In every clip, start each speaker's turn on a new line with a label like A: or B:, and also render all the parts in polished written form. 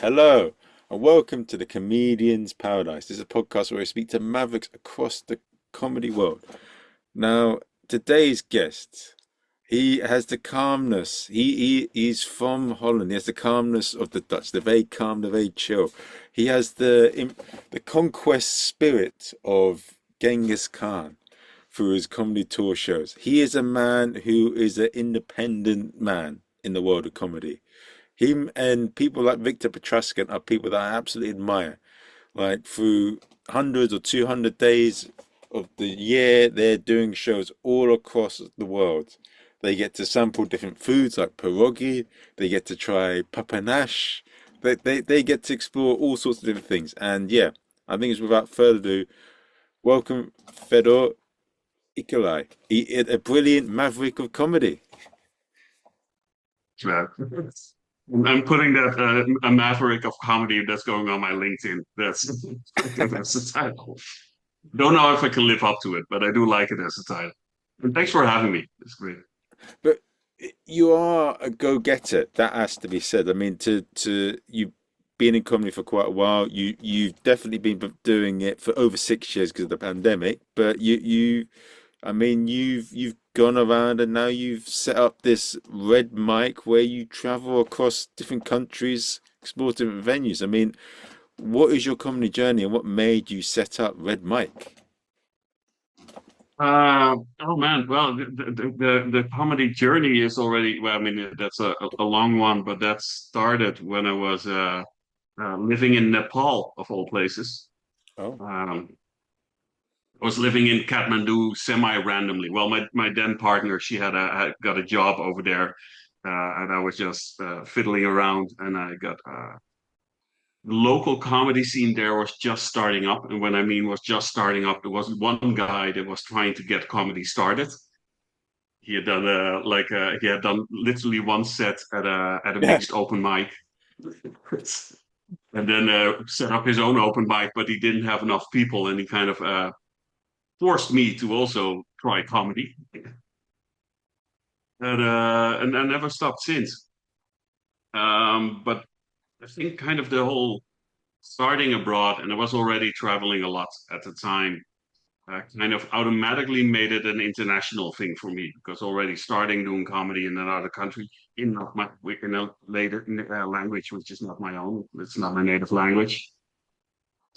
A: Hello, and welcome to the Comedian's Paradise. This is a podcast where we speak to mavericks across the comedy world. Now, today's guest, he has the calmness. He's from Holland. He has the calmness of the Dutch. They're very calm, they're very chill. He has the conquest spirit of Genghis Khan through his comedy tour shows. He is a man who is an independent man in the world of comedy. Him and people like Victor Petruscan are people that I absolutely admire. Like through hundreds or 200 days of the year, they're doing shows all across the world. They get to sample different foods like pierogi. They get to try papanash. They get to explore all sorts of different things. And yeah, I think it's without further ado, welcome Fedor Ikelaar, a brilliant maverick of comedy.
B: Yeah. I'm putting that a maverick of comedy that's going on my LinkedIn. That's the title. Don't know if I can live up to it, but I do like it as a title. And thanks for having me. It's great.
A: But you are a go-getter. That has to be said. I mean, to you being in comedy for quite a while, you've definitely been doing it for over 6 years because of the pandemic. But I mean, you've gone around and now you've set up this red mic where you travel across different countries, explore different venues. I mean, what is your comedy journey and what made you set up Red Mike?
B: Oh man, well, the comedy journey is already, well, I mean, that's a long one, but that started when I was living in Nepal, of all places.
A: Oh,
B: Um, I was living in Kathmandu semi-randomly. Well, my then partner, she had got a job over there, and I was just fiddling around, and I got the local comedy scene there was just starting up. And when I mean was just starting up, there was one guy that was trying to get comedy started. He had done he had done literally one set at a
A: yeah.
B: mixed open mic, and then set up his own open mic, but he didn't have enough people, and he kind of forced me to also try comedy, and I never stopped since. But I think kind of the whole starting abroad, and I was already traveling a lot at the time, kind of automatically made it an international thing for me because already starting doing comedy in another country in not my in a later language which is not my own, it's not my native language.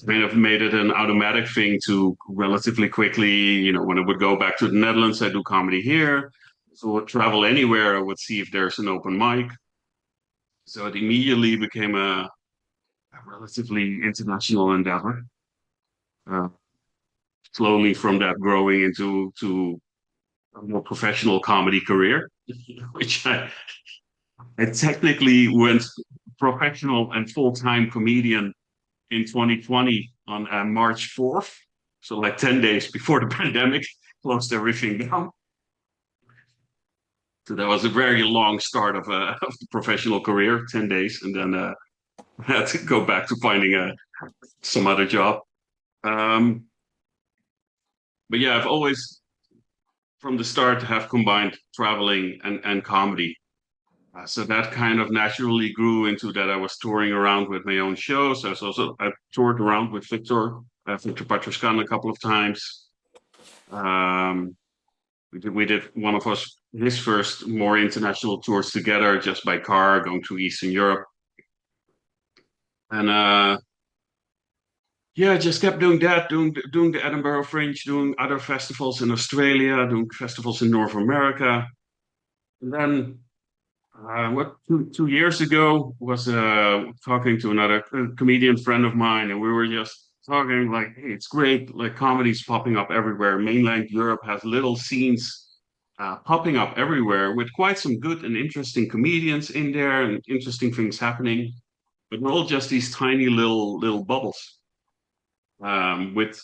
B: Kind of made it an automatic thing to relatively quickly, when I would go back to the Netherlands, I do comedy here. So I would travel anywhere, I would see if there's an open mic. So it immediately became a relatively international endeavor. Uh, Slowly from that growing into a more professional comedy career, which I technically went professional and full-time comedian in 2020 on March 4th. So like 10 days before the pandemic closed everything down. So that was a very long start of the professional career, 10 days. And then I had to go back to finding some other job. Um, but yeah, I've always, from the start, have combined traveling and comedy. So that kind of naturally grew into that I was touring around with my own shows. I toured around with Victor Patruscan a couple of times. Um, we did one of us his first more international tours together just by car, going through Eastern Europe, and yeah, just kept doing that, doing the Edinburgh Fringe, doing other festivals in Australia, doing festivals in North America, and then what 2 years ago was talking to another comedian friend of mine, and we were just talking like, hey, it's great, like comedy's popping up everywhere. Mainland Europe has little scenes popping up everywhere with quite some good and interesting comedians in there and interesting things happening. But we're all just these tiny little bubbles with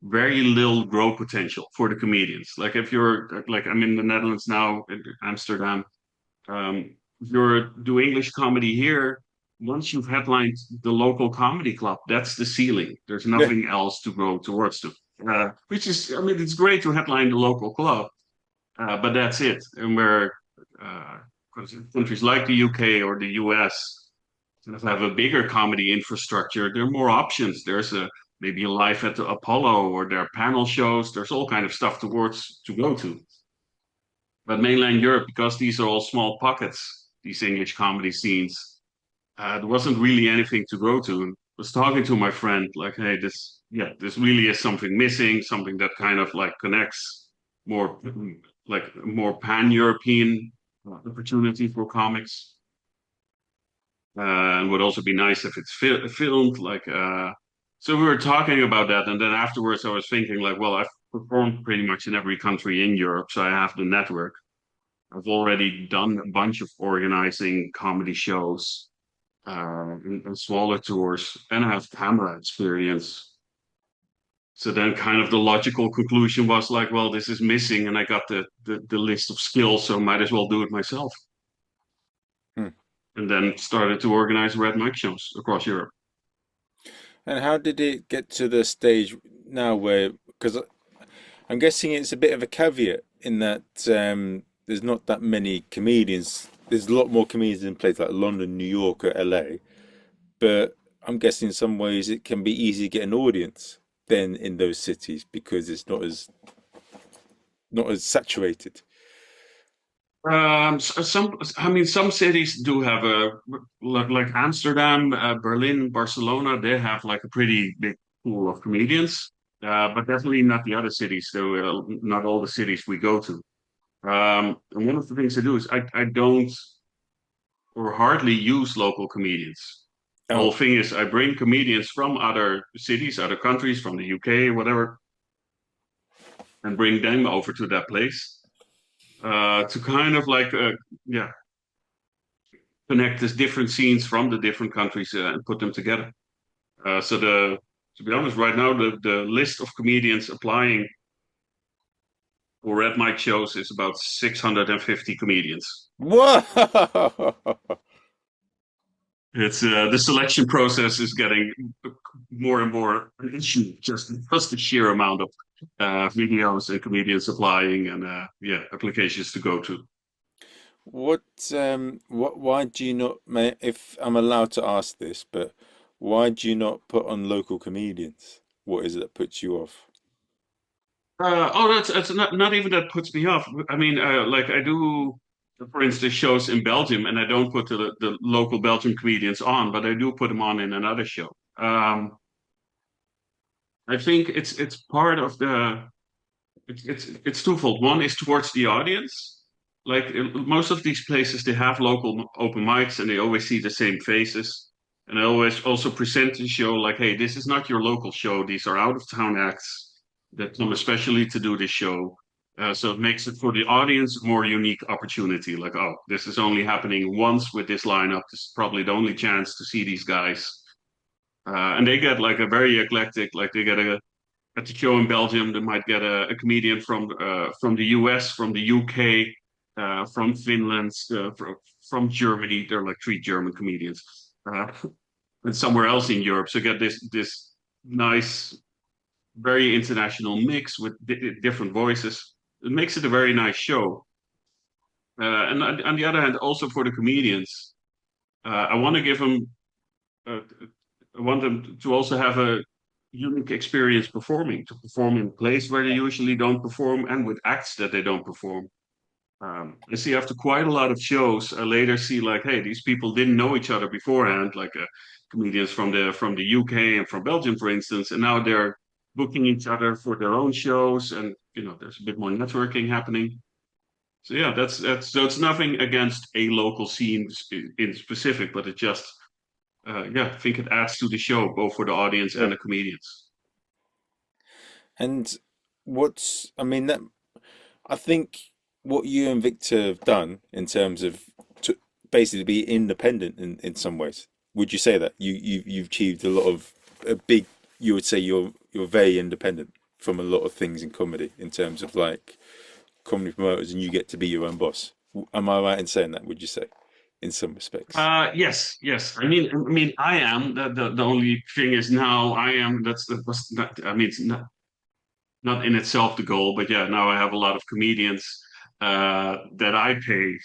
B: very little growth potential for the comedians. Like if you're like I'm in the Netherlands now, in Amsterdam, if you're do English comedy here, once you've headlined the local comedy club, that's the ceiling. There's
A: Yeah.
B: nothing else to go towards to. Which is, I mean, it's great to headline the local club, but that's it. And where uh, countries like the UK or the US, And if I have a bigger comedy infrastructure, there are more options. There's a maybe a live at the Apollo, or there are panel shows. There's all kind of stuff to go to. But mainland Europe, because these are all small pockets, these English comedy scenes, there wasn't really anything to go to. And I was talking to my friend, like, hey, this really is something missing, something that kind of like connects more, like more pan-European opportunity for comics. And would also be nice if it's filmed. So we were talking about that, and then afterwards I was thinking, like, well, I've performed pretty much in every country in Europe, so I have the network. I've already done a bunch of organizing comedy shows, and smaller tours, and I have camera experience. So then, kind of the logical conclusion was like, well, this is missing, and I got the list of skills, so might as well do it myself.
A: Hmm.
B: And then started to organize red mic shows across Europe.
A: And how did it get to the stage now where, because I'm guessing it's a bit of a caveat in that there's not that many comedians. There's a lot more comedians in places like London, New York, or LA. But I'm guessing in some ways it can be easy to get an audience then in those cities because it's not as saturated.
B: I mean, some cities do have like Amsterdam, Berlin, Barcelona. They have like a pretty big pool of comedians, but definitely not the other cities. So not all the cities we go to. And one of the things I do is I don't or hardly use local comedians. The whole
A: Oh,
B: thing is I bring comedians from other cities, other countries, from the UK, whatever, and bring them over to that place to kind of yeah, connect the different scenes from the different countries and put them together. To be honest, right now the list of comedians applying for red mic shows is about 650 comedians.
A: whoa!
B: It's the selection process is getting more and more an issue, just the sheer amount of videos and comedians applying, and yeah, applications to go to.
A: Why do you not, if I'm allowed to ask this, but why do you not put on local comedians? What is it that puts you off?
B: That's not even that puts me off. I mean, like I do, for instance, shows in Belgium, and I don't put the local Belgian comedians on, but I do put them on in another show. I think it's part of it's twofold. One is towards the audience. Like most of these places, they have local open mics, and they always see the same faces. And I always also present the show like, hey, this is not your local show. These are out of town acts that come especially to do this show. So it makes it for the audience a more unique opportunity. Like, oh, this is only happening once with this lineup. This is probably the only chance to see these guys. And they get like a very eclectic, like they get a at the show in Belgium, they might get a comedian from the US, from the UK, from Finland, from Germany. There are like three German comedians, and somewhere else in Europe. So get this nice, very international mix with different voices. It makes it a very nice show. And on the other hand, also for the comedians, I want to give them. Uh, I want them to also have a unique experience performing, to perform in a place where they usually don't perform and with acts that they don't perform. I see after quite a lot of shows, I later see like, hey, these people didn't know each other beforehand, like comedians from the UK and from Belgium, for instance, and now they're booking each other for their own shows, and there's a bit more networking happening. So yeah, that's so it's nothing against a local scene in specific, but it just yeah, I think it adds to the show both for the audience and
A: Yeah.
B: the comedians.
A: And I mean, that I think what you and Victor have done in terms of to basically be independent in some ways. Would you say that you've achieved a lot of a big? You would say you're very independent from a lot of things in comedy in terms of like comedy promoters, and you get to be your own boss. Am I right in saying that? Would you say, in some respects?
B: Yes, yes. I mean, I am. The only thing is now I am. That was not. I mean, it's not in itself the goal, but yeah, now I have a lot of comedians that I pay.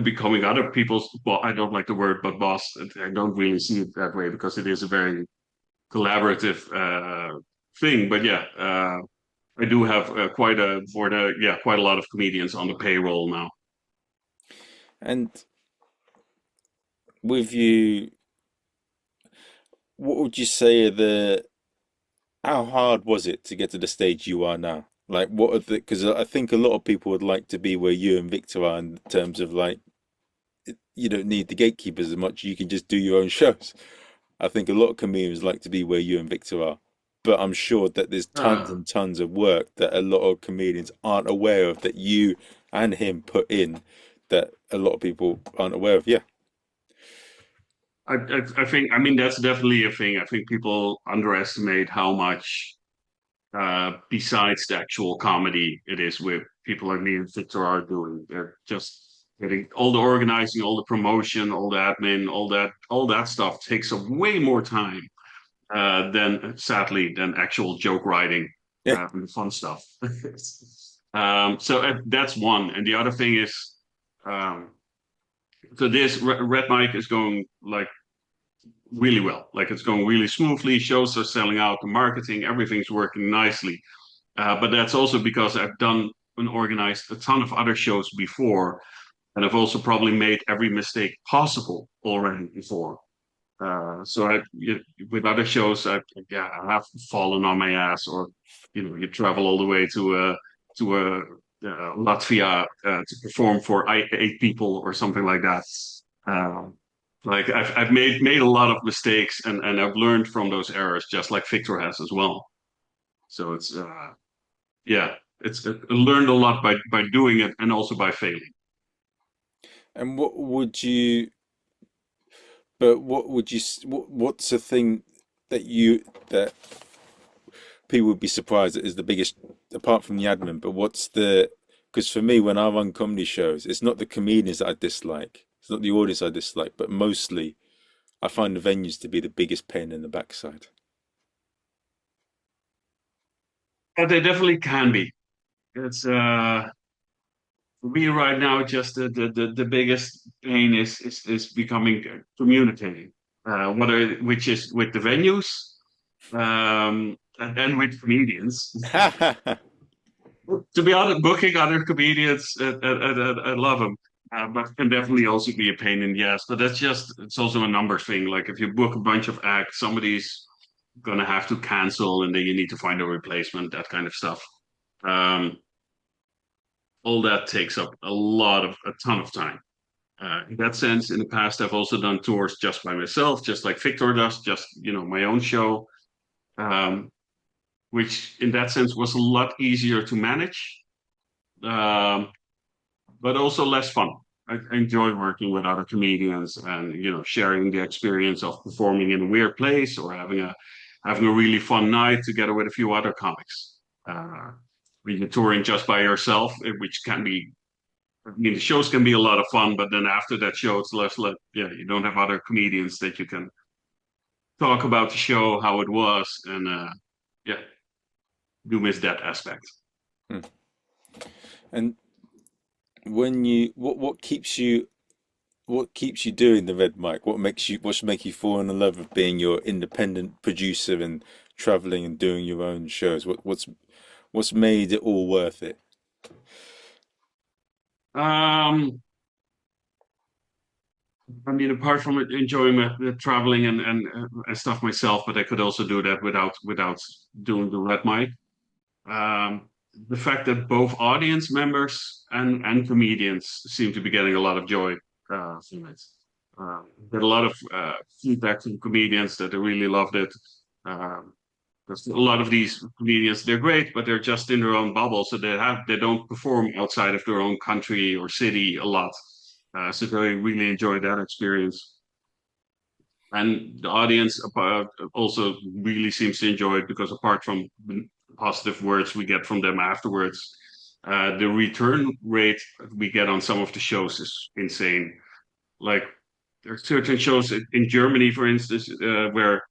B: becoming other people's. Well, I don't like the word, but boss. I don't really see it that way because it is a very collaborative thing. But yeah, I do have quite a lot of comedians on the payroll now.
A: And with you, what would you say are the how hard was it to get to the stage you are now? Like, what are the, because I think a lot of people would like to be where you and Victor are in terms of like, you don't need the gatekeepers as much. You can just do your own shows. I think a lot of comedians like to be where you and Victor are. But I'm sure that there's tons
B: Uh,
A: and tons of work that a lot of comedians aren't aware of that you and him put in that a lot of people aren't aware of. Yeah.
B: I think I mean that's definitely a thing. I think people underestimate how much besides the actual comedy it is with people like me and Victor are doing. They're just getting all the organizing, all the promotion, all the admin, all that stuff takes up way more time than sadly than actual joke writing
A: Yeah.
B: and the fun stuff. So that's one, and the other thing is um, so this Red Mike is going like really well. Like it's going really smoothly. Shows are selling out. The marketing, everything's working nicely. But that's also because I've done and organized a ton of other shows before, and I've also probably made every mistake possible already before. So with other shows, I have fallen on my ass, or you travel all the way to Latvia to perform for eight people or something like that. Um, like I've made a lot of mistakes, and I've learned from those errors, just like Victor has as well. So yeah, it's learned a lot by doing it and also by failing.
A: And what would you, but what would you, what's the thing that that people would be surprised at is the biggest, apart from the admin, but what's the, because for me, when I run comedy shows, it's not the comedians that I dislike, it's not the audience I dislike, but mostly I find the venues to be the biggest pain in the backside.
B: But they definitely can be. It's for me right now, just the biggest pain is becoming communicating, which is with the venues and with comedians. To be honest, booking other comedians, I love them. But can definitely also be a pain in the ass. But it's also a numbers thing. Like if you book a bunch of acts, somebody's gonna have to cancel, and then you need to find a replacement, that kind of stuff. Um, all that takes up a ton of time. In that sense, in the past, I've also done tours just by myself, just like Victor does, just my own show, um, which in that sense was a lot easier to manage, um, but also less fun. I enjoy working with other comedians and sharing the experience of performing in a weird place or having a really fun night together with a few other comics. When you're touring just by yourself, which can be I mean, the shows can be a lot of fun, but then after that show, it's less like, yeah, you don't have other comedians that you can talk about the show, how it was, and yeah, do miss that aspect.
A: Hmm. And when you, what keeps you doing the red mic? What should make you fall in love with being your independent producer and traveling and doing your own shows? What's made it all worth it?
B: Um, I mean, apart from enjoying the traveling and stuff myself, but I could also do that without doing the red mic. Um, the fact that both audience members and comedians seem to be getting a lot of joy from it. Get a lot of feedback from comedians that they really loved it. Um, because a lot of these comedians, they're great, but they're just in their own bubble, so they don't perform outside of their own country or city a lot. So they really enjoy that experience, and the audience also really seems to enjoy it because apart from the positive words we get from them afterwards, the return rate we get on some of the shows is insane. Like there are certain shows in Germany, for instance, where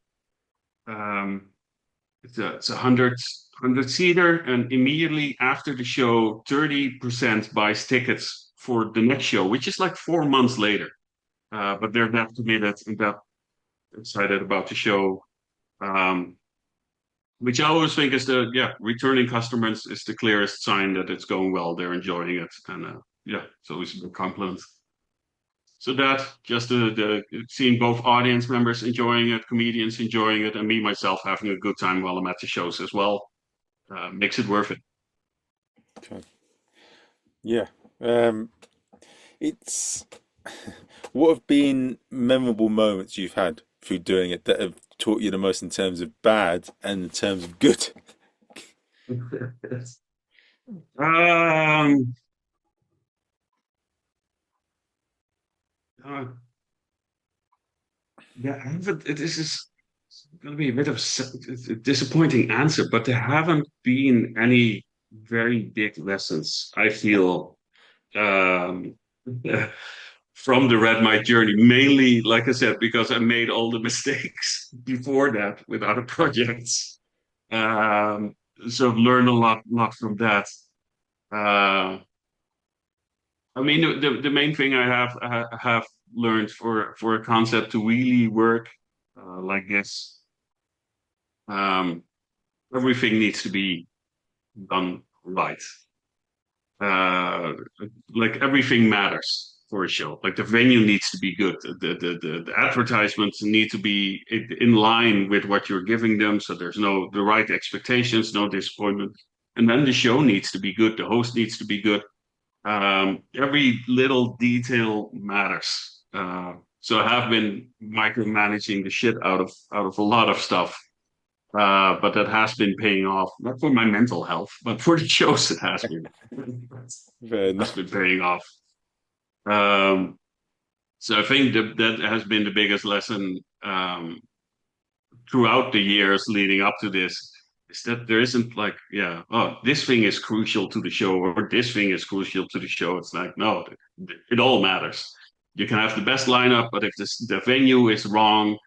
B: um, it's a hundred seater, and immediately after the show, 30% buys tickets for the next show, which is like 4 months later. But they're that committed and that excited about the show. Um, which I always think is returning customers is the clearest sign that it's going well. They're enjoying it, and it's always a big compliment. So that just the seeing both audience members enjoying it, comedians enjoying it, and me myself having a good time while I'm at the shows as well makes it worth it.
A: Okay. Yeah. Um, it's what have been memorable moments you've had through doing it that have taught you the most in terms of bad and in terms of good?
B: um, uh, yeah, I haven't, this is going to be a bit of a disappointing answer, but there haven't been any very big lessons. I feel um, from the red mite journey, mainly, like I said, because I made all the mistakes before that with other projects. Um, so I've learned a lot from that. Uh, I mean, the main thing I have learned for a concept to really work like this, um, everything needs to be done right. uh like everything matters for a show. Like the venue needs to be good, the advertisements need to be in line with what you're giving them, so there's no the right expectations, no disappointment. And then the show needs to be good, the host needs to be good. Every little detail matters. So I have been micromanaging the shit out of a lot of stuff, but that has been paying off, not for my mental health, but for the shows it
A: Fair
B: has
A: enough.
B: been paying off. Um, so I think that has been the biggest lesson throughout the years leading up to this, is that there isn't like, oh, this thing is crucial to the show or this thing is crucial to the show. It's like, no, it all matters. You can have the best lineup, but if the venue is wrong,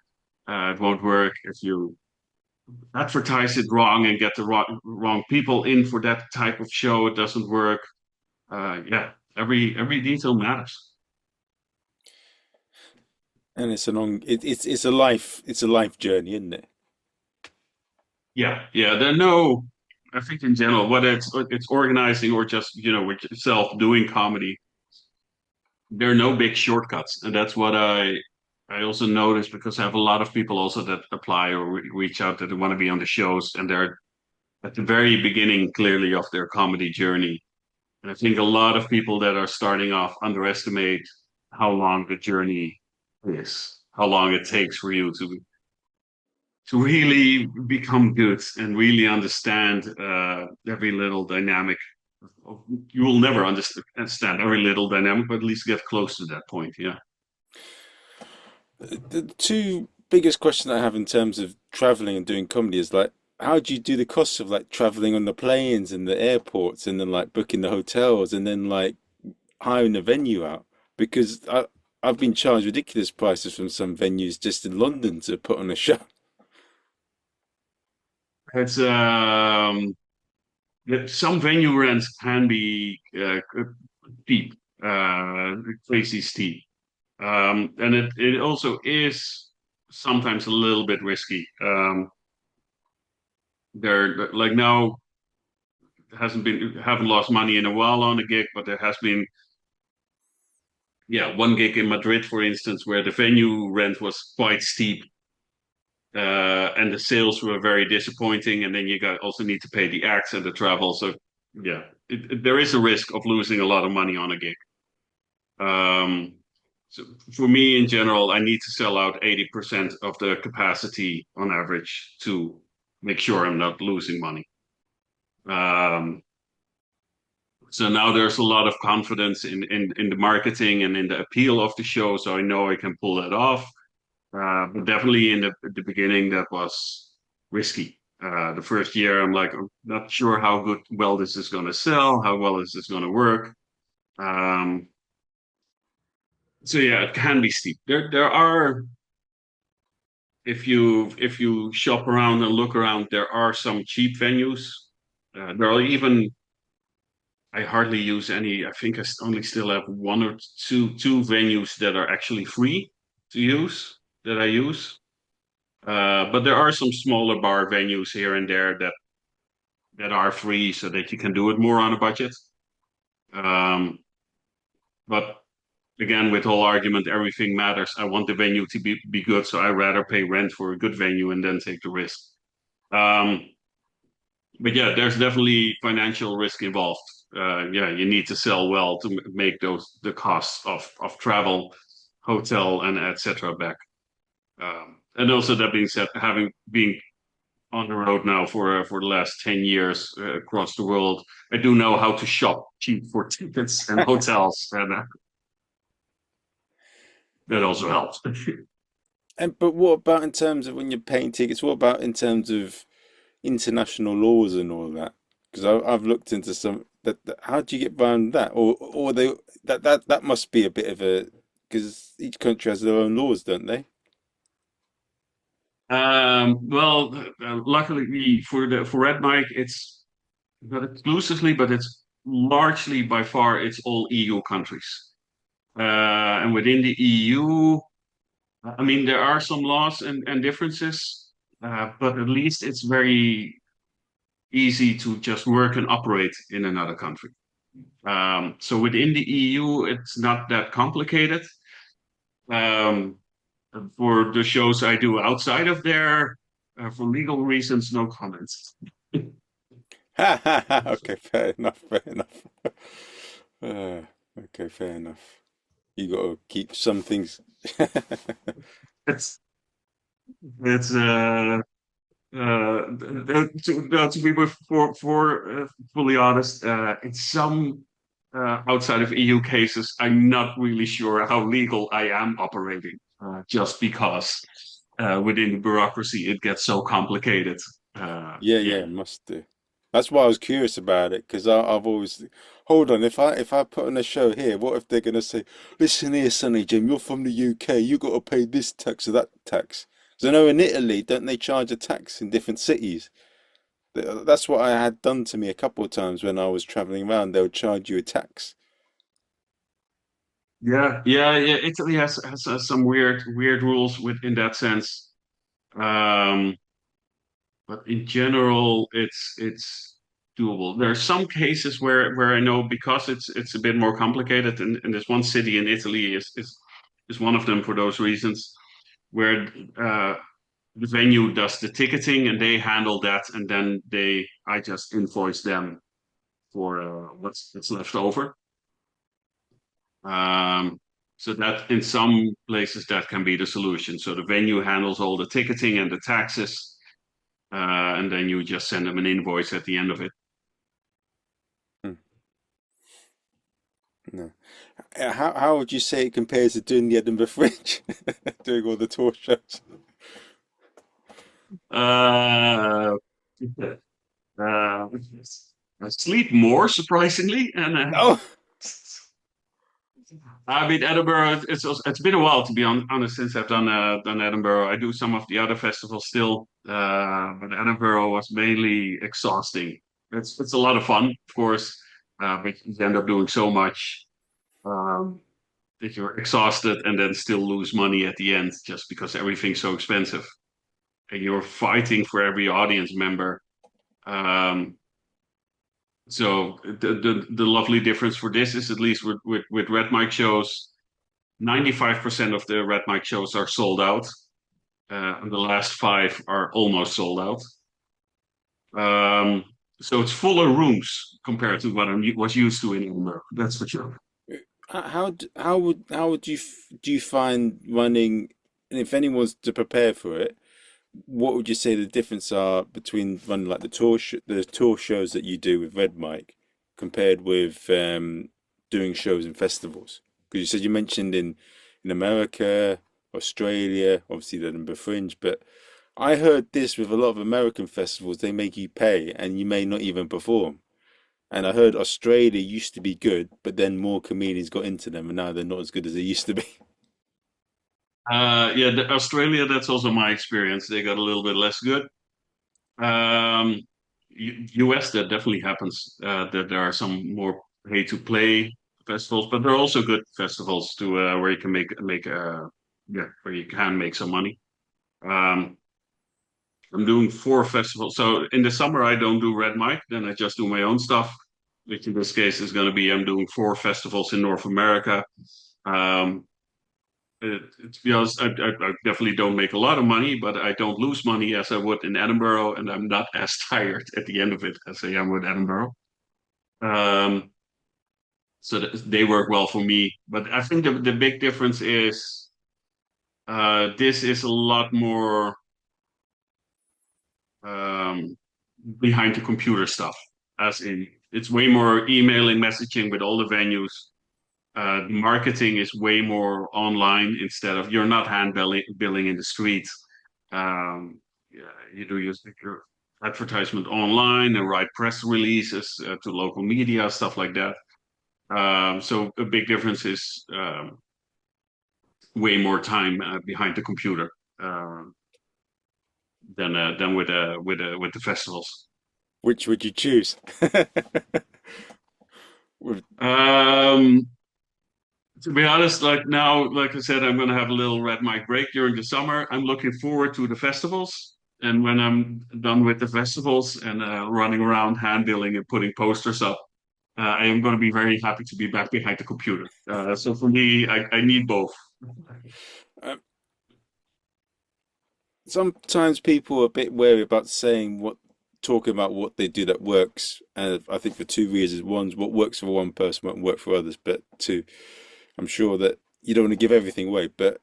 B: it won't work. If you advertise it wrong and get the wrong people in for that type of show, it doesn't work. Every detail matters.
A: And it's a long, it's a life journey, isn't it?
B: Yeah. There are no. I think in general, whether it's organizing or just with yourself doing comedy, there are no big shortcuts, and that's what I also noticed, because I have a lot of people also that apply or reach out that they want to be on the shows, and they're at the very beginning clearly of their comedy journey. And I think a lot of people that are starting off underestimate how long the journey is, how long it takes for you to really become good and really understand every little dynamic. You will never understand every little dynamic, but at least get close to that point. Yeah.
A: The two biggest questions I have in terms of traveling and doing comedy is like, how do you do the costs of like traveling on the planes and the airports and then like booking the hotels and then like hiring a venue out? Because I've been charged ridiculous prices from some venues just in London to put on a show.
B: It's some venue rents can be steep, crazy steep, and it also is sometimes a little bit risky. There, like now, hasn't been haven't lost money in a while on a gig, but there has been one gig in Madrid, for instance, where the venue rent was quite steep, and the sales were very disappointing. And then you got also need to pay the acts and the travel. So there is a risk of losing a lot of money on a gig. Um, so for me, in general, I need to sell out 80% of the capacity on average to make sure I'm not losing money. Um, so now there's a lot of confidence in the marketing and in the appeal of the show. So I know I can pull that off. But definitely in the beginning, that was risky. The first year, I'm like, I'm not sure how well this is going to sell, how well is this going to work. Um, so yeah, it can be steep. There are, if you shop around and look around, there are some cheap venues. There are even, I hardly use any. I think only still have one or two venues that are actually free to use that I use. But there are some smaller bar venues here and there that are free, so that you can do it more on a budget. Um, but again, with whole argument, everything matters. I want the venue to be good, so I rather pay rent for a good venue and then take the risk. Um, but yeah, there's definitely financial risk involved. Yeah, you need to sell well to make the costs of travel, hotel, and etc. back. And also that being said, having been on the road now for the last 10 years across the world, I do know how to shop cheap for tickets and hotels, and that also helps.
A: And but what about in terms of when you're paying tickets? What about in terms of international laws and all that? Because I've looked into some that. How do you get around that? Or they that must be a bit of a because each country has their own laws, don't they?
B: Well, luckily for Red Mike, it's not exclusively, but it's largely by far it's all EU countries. And within the EU, I mean, there are some laws and differences, but at least it's very easy to just work and operate in another country. So within the EU, it's not that complicated. Um, for the shows I do outside of there, for legal reasons, no comments.
A: Ha ha ha. Okay, fair enough. Fair enough. Uh, okay, fair enough. You got to keep some things.
B: It's it's to be fully honest, in some outside of EU cases, I'm not really sure how legal I am operating, just because within the bureaucracy it gets so complicated.
A: Yeah, yeah,
B: Yeah,
A: must do. That's why I was curious about it because I've always hold on. If I put on a show here, what if they're gonna say, "Listen here, Sonny Jim, you're from the UK, you got to pay this tax or that tax." Because I know in Italy, don't they charge a tax in different cities? That's what I had done to me a couple of times when I was traveling around. They would charge you a tax.
B: yeah. Italy has some weird rules within that sense. Um, but in general, it's doable. There are some cases where I know because it's a bit more complicated, and there's one city in Italy is one of them for those reasons, where the venue does the ticketing and they handle that, and then they I just invoice them for what's left over. Um, so that in some places that can be the solution. So the venue handles all the ticketing and the taxes, and then you just send them an invoice at the end of it.
A: Hmm, no. How would you say it compares to doing the Edinburgh Fringe, doing all the tour shows?
B: Uh, uh, I sleep more surprisingly, and
A: Oh,
B: I mean Edinburgh. It's been a while to be honest since I've done Edinburgh. I do some of the other festivals still, but Edinburgh was mainly exhausting. It's a lot of fun, of course, but you end up doing so much um, that you're exhausted and then still lose money at the end just because everything's so expensive and you're fighting for every audience member. Um, so the lovely difference for this is at least with Red Mike shows, 95% of the Red Mike shows are sold out, and the last five are almost sold out. Um, so it's fuller rooms compared to what I was used to in Edinburgh. That's for sure.
A: how would do you find running, and if anyone's to prepare for it, what would you say the difference are between running like the tour shows that you do with Red Mike compared with doing shows in festivals? Because you said you mentioned in America, Australia, obviously the Edinburgh Fringe, but I heard this with a lot of American festivals, they make you pay and you may not even perform. And I heard Australia used to be good, but then more comedians got into them and now they're not as good as they used to be.
B: Yeah, Australia, that's also my experience. They got a little bit less good. Um, US, that definitely happens. That there are some more pay to play festivals, but there are also good festivals to where you can where you can make some money. Um, I'm doing 4 festivals. So in the summer I don't do Red Mic, then I just do my own stuff, which in this case is going to be I'm doing 4 festivals in North America. Um, to be honest, I definitely don't make a lot of money, but I don't lose money as I would in Edinburgh, and I'm not as tired at the end of it as I am with Edinburgh. Um, so they work well for me. But I think the big difference is this is a lot more um, behind the computer stuff, as in it's way more emailing, messaging with all the venues. Marketing is way more online instead of you're not billing in the streets. Yeah, you do your advertisement online and write press releases to local media, stuff like that. So a big difference is way more time behind the computer uh, than with the festivals.
A: Which would you choose? With-
B: Um, to be honest, like now, like I said, I'm going to have a little red mic break during the summer. I'm looking forward to the festivals. And when I'm done with the festivals and running around hand billing and putting posters up, I am going to be very happy to be back behind the computer. So for me, I need both.
A: um, Sometimes people are a bit wary about saying talking about what they do that works, and I think for two reasons. One's what works for one person won't work for others, but two, I'm sure that you don't want to give everything away, but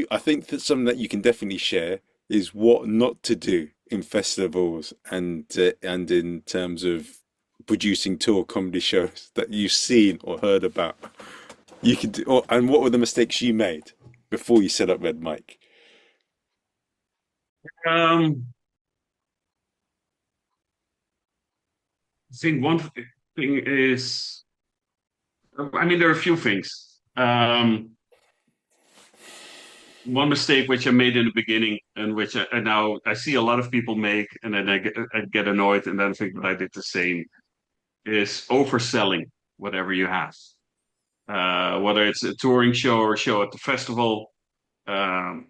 A: I think that something that you can definitely share is what not to do in festivals and in terms of producing tour comedy shows that you've seen or heard about. You can do, and what were the mistakes you made before you set up Red Mike?
B: Um, I think one thing is, I mean, there are a few things. One mistake which I made in the beginning, and which I now I see a lot of people make, and then I get annoyed, and then think that I did the same, is overselling whatever you have. Whether it's a touring show or a show at the festival, um,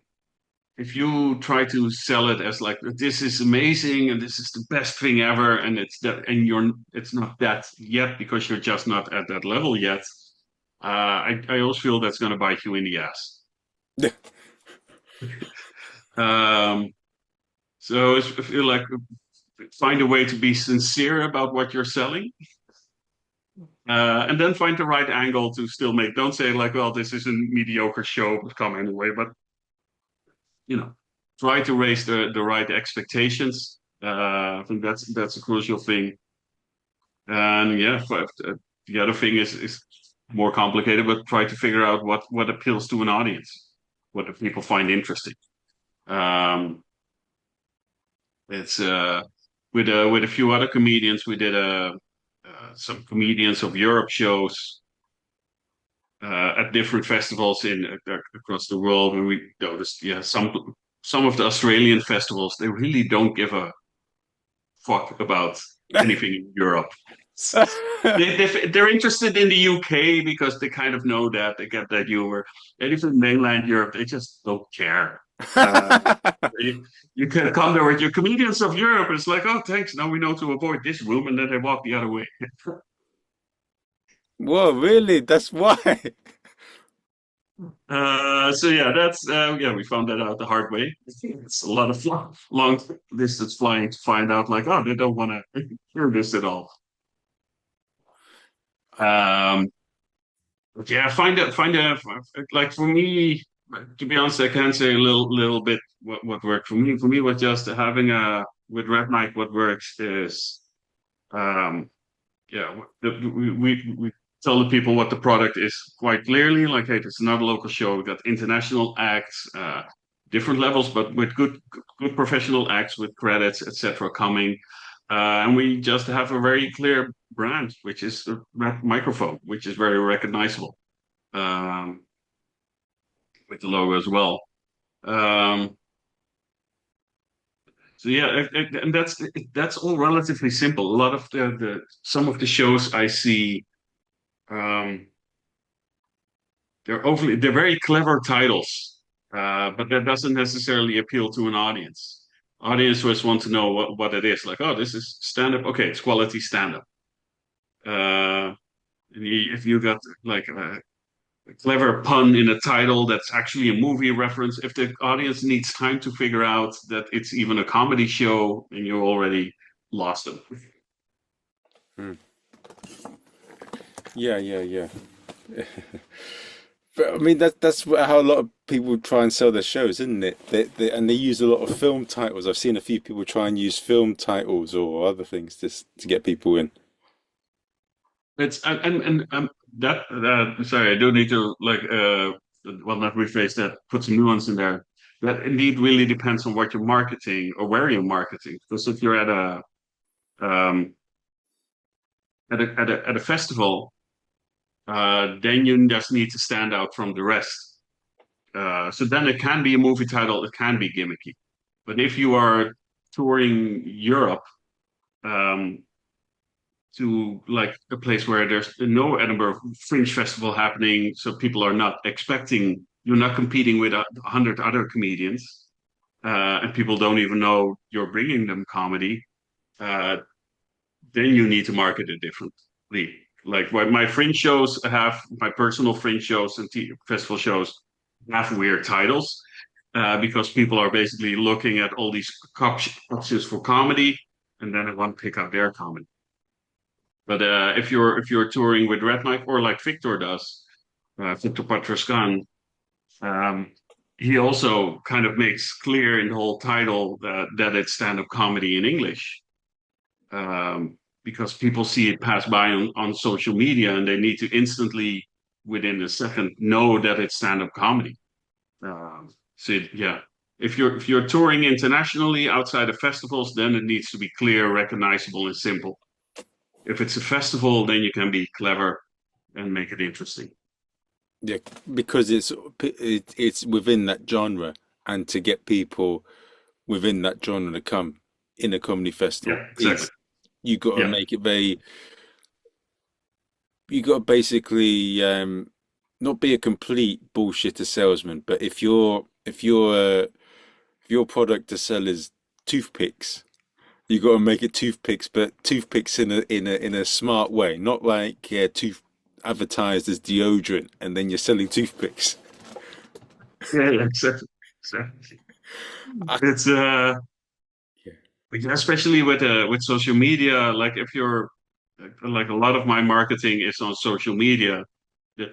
B: if you try to sell it as like this is amazing and this is the best thing ever, and it's not that yet because you're just not at that level yet. I always feel that's going to bite you in the ass. Um, so I feel like find a way to be sincere about what you're selling, and then find the right angle to still make. Don't say like, "Well, this is a mediocre show, but come anyway." But you know, try to raise the right expectations. I think that's a crucial thing. And yeah, the other thing is more complicated, but try to figure out what appeals to an audience, what do people find interesting. Um, it's with a few other comedians, we did some comedians of Europe shows at different festivals in across the world, and we noticed, yeah, some of the Australian festivals they really don't give a fuck about anything in Europe. They're interested in the UK because they kind of know that they get that humor. Anything in mainland Europe, they just don't care. Uh, you can come there with your comedians of Europe. It's like, oh, thanks. Now we know to avoid this room, and then they walk the other way.
A: Whoa, really? That's why.
B: So yeah, that's yeah, we found that out the hard way. It's a lot of long distance flying to find out, like, oh, they don't want to hear this at all. Um, but yeah, find a like for me. To be honest, I can't say a little bit what worked for me. For me, was just having a with Red Knight. What works is um, yeah, we tell the people what the product is quite clearly. Like, hey, it's not a local show. We got international acts, different levels, but with good professional acts with credits, etc. coming. And we just have a very clear brand, which is the microphone, which is very recognizable um, with the logo as well. Um, so yeah, and that's all relatively simple. A lot of the some of the shows I see Um, they're very clever titles, but that doesn't necessarily appeal to an audience. Audience just want to know what it is. Like, oh, this is stand-up. Okay, it's quality stand-up. If you got like a clever pun in a title that's actually a movie reference, if the audience needs time to figure out that it's even a comedy show, then you already lost them.
A: Mm. Yeah, yeah, yeah. But I mean that's how a lot of people try and sell their shows, isn't it? And they use a lot of film titles. I've seen a few people try and use film titles or other things just to get people in.
B: It's and that sorry, I do need to well, not rephrase that, put some nuance in there. That indeed really depends on what you're marketing or where you're marketing. Because if you're um, at a festival, then you just need to stand out from the rest. So then it can be a movie title, it can be gimmicky. But if you are touring Europe, um, to like a place where there's no Edinburgh Fringe Festival happening, so people are not expecting, you're not competing with 100 other comedians, and people don't even know you're bringing them comedy. Uh, then you need to market it differently. Like my fringe shows have my personal fringe shows and festival shows have weird titles, because people are basically looking at all these options for comedy, and then they want to pick up their comedy. But if you're touring with Red Mike or like Victor does, Victor Patrascan, um, he also kind of makes clear in the whole title that it's stand-up comedy in English, because people see it pass by on social media and they need to instantly, within a second, know that it's stand-up comedy. Yeah, if you're touring internationally outside of festivals, then it needs to be clear, recognizable, and simple. If it's a festival, then you can be clever and make it interesting.
A: Yeah, because it's within that genre, and to get people within that genre to come in a comedy festival
B: Yeah, exactly.
A: is you got to
B: Yeah,
A: make it very. You got to basically not be a complete bullshitter salesman, but if your product to sell is toothpicks, you got to make it toothpicks, but toothpicks in a smart way, not like tooth advertised as deodorant, and then you're selling toothpicks.
B: yeah, exactly. Exactly.
A: I,
B: It's
A: yeah.
B: yeah, especially with social media. Like if you're like a lot of my marketing is on social media. The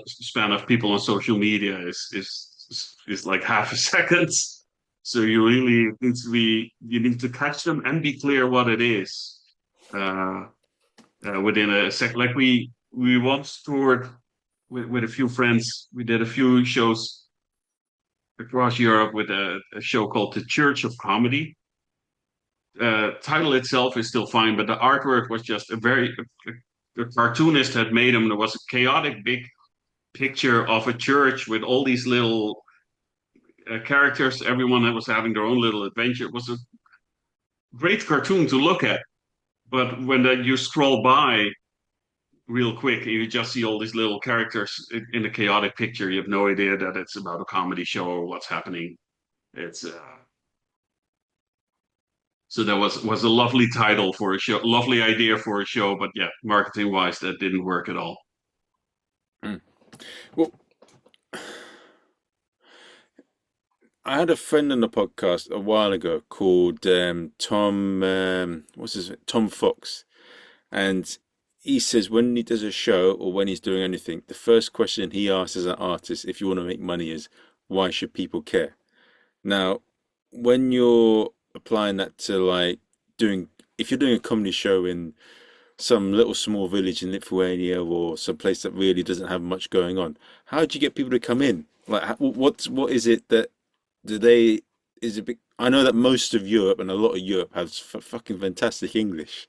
B: span of people on social media is like half a second. So you need to catch them and be clear what it is. Uh, Within a sec. Like we once toured with a few friends. We did a few shows across Europe with a show called The Church of Comedy. Title itself is still fine, but the artwork was just the cartoonist had made them. There was a chaotic big picture of a church with all these little characters. Everyone that was having their own little adventure. It was a great cartoon to look at, but when you scroll by real quick and you just see all these little characters in a chaotic picture, you have no idea that it's about a comedy show or what's happening. It's So that was a lovely title for a show, lovely idea for a show, but yeah, marketing wise, that didn't work at all.
A: Mm. Well, I had a friend on the podcast a while ago called Tom. What's his name? Tom Fox, and he says when he does a show or when he's doing anything, the first question he asks as an artist, if you want to make money, is why should people care? Now, when you're applying that to like doing, if you're doing a comedy show in some little small village in Lithuania or some place that really doesn't have much going on, how do you get people to come in? Like, what is it that do they? Is it? I know that most of Europe and a lot of Europe has fucking fantastic English,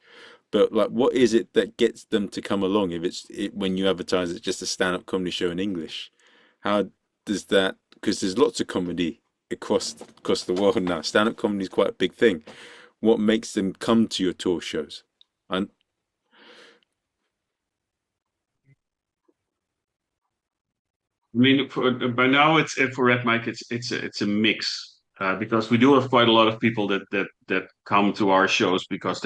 A: but like, what is it that gets them to come along? If when you advertise it's just a stand-up comedy show in English, how does that? Because there's lots of comedy across the world now. Stand-up comedy is quite a big thing. What makes them come to your tour shows? And
B: I mean, by now it's for Red Mike, it's a mix because we do have quite a lot of people that come to our shows because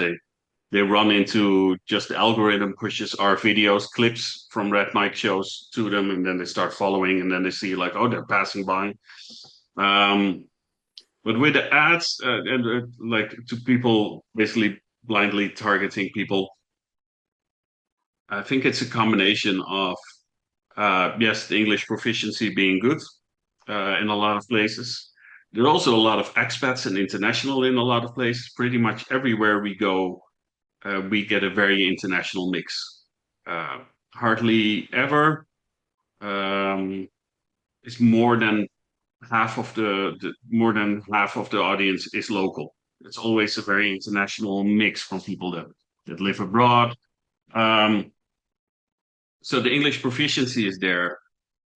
B: they run into just the algorithm pushes our videos, clips from Red Mike shows to them, and then they start following, and then they see like, oh, they're passing by. Um, but with the ads and like to people basically blindly targeting people, I think it's a combination of yes, the English proficiency being good in a lot of places. There are also a lot of expats and international in a lot of places. Pretty much everywhere we go, we get a very international mix. Hardly ever um, is more than more than half of the audience is local. It's always a very international mix from people that live abroad. Um, so the English proficiency is there.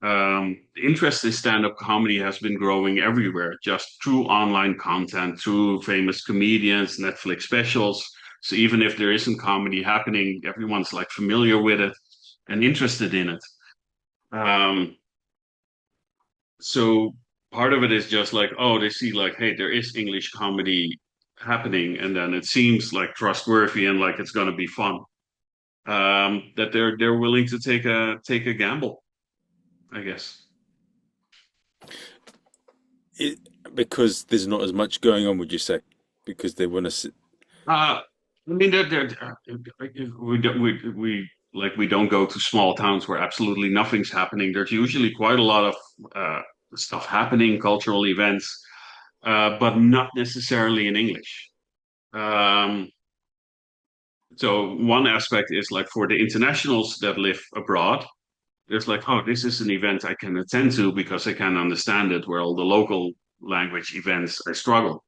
B: The interest in stand-up comedy has been growing everywhere, just through online content, through famous comedians, Netflix specials. So even if there isn't comedy happening, everyone's like familiar with it and interested in it. Um, so part of it is just like, oh, they see like, hey, there is English comedy happening, and then it seems like trustworthy and like it's gonna be fun. That they're willing to take a gamble, I guess.
A: It, because there's not as much going on, would you say? Because they want to sit.
B: I mean, we don't go to small towns where absolutely nothing's happening. There's usually quite a lot of stuff happening, cultural events, but not necessarily in English. Um, so one aspect is like for the internationals that live abroad, there's like, oh, this is an event I can attend to because I can understand it, where all the local language events I struggle.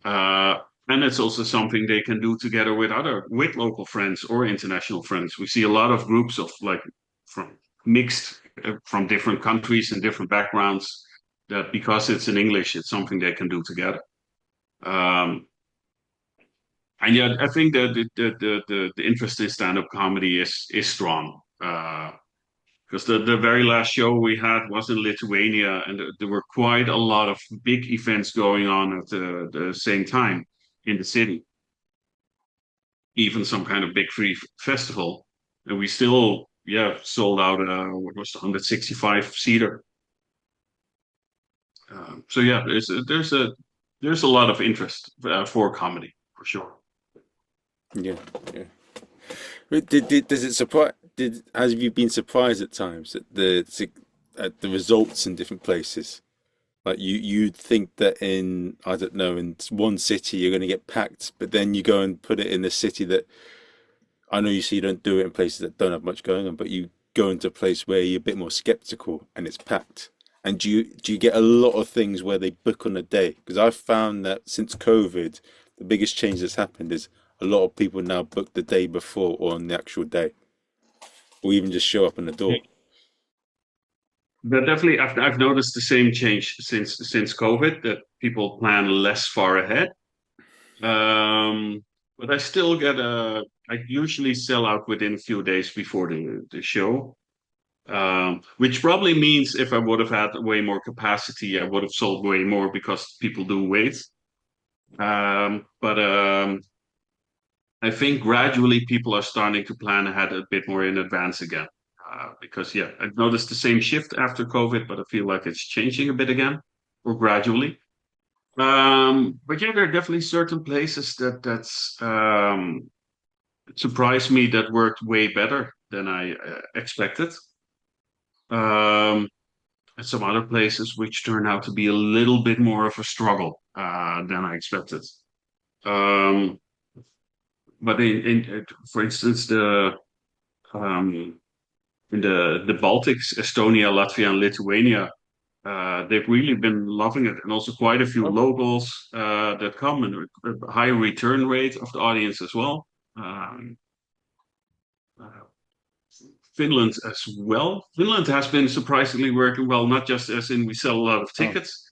B: Uh, and it's also something they can do together with local friends or international friends. We see a lot of groups of like from mixed from different countries and different backgrounds that because it's in English, it's something they can do together. Um, and yeah, I think that the interest in stand-up comedy is strong. Because the very last show we had was in Lithuania, and there were quite a lot of big events going on at the same time in the city, even some kind of big free festival. And we still, yeah, sold out what was the 165 seater. So yeah, there's a lot of interest for comedy for sure.
A: Yeah, yeah. Does it surprise? Have you been surprised at times at the results in different places? Like you'd think that in, I don't know, in one city you're going to get packed, but then you go and put it in a city that, I know you say you don't do it in places that don't have much going on, but you go into a place where you're a bit more skeptical and it's packed. And do you get a lot of things where they book on a day? Because I've found that since COVID, the biggest change that's happened is a lot of people now book the day before or on the actual day, or even just show up on the door.
B: But definitely, I've noticed the same change since COVID that people plan less far ahead. But I still I usually sell out within a few days before the show. Which probably means if I would have had way more capacity, I would have sold way more because people do wait. But I think gradually people are starting to plan ahead a bit more in advance again. Because yeah, I've noticed the same shift after COVID, but I feel like it's changing a bit again, or gradually. But yeah, there are definitely certain places that's surprised me that worked way better than I expected. Um, and some other places which turned out to be a little bit more of a struggle than I expected. Um, but for instance, um, in the Baltics, Estonia, Latvia, and Lithuania, they've really been loving it, and also quite a few locals that come, and a high return rate of the audience as well. Um, uh, Finland as well. Finland has been surprisingly working well, not just as in we sell a lot of
A: Oh,
B: tickets,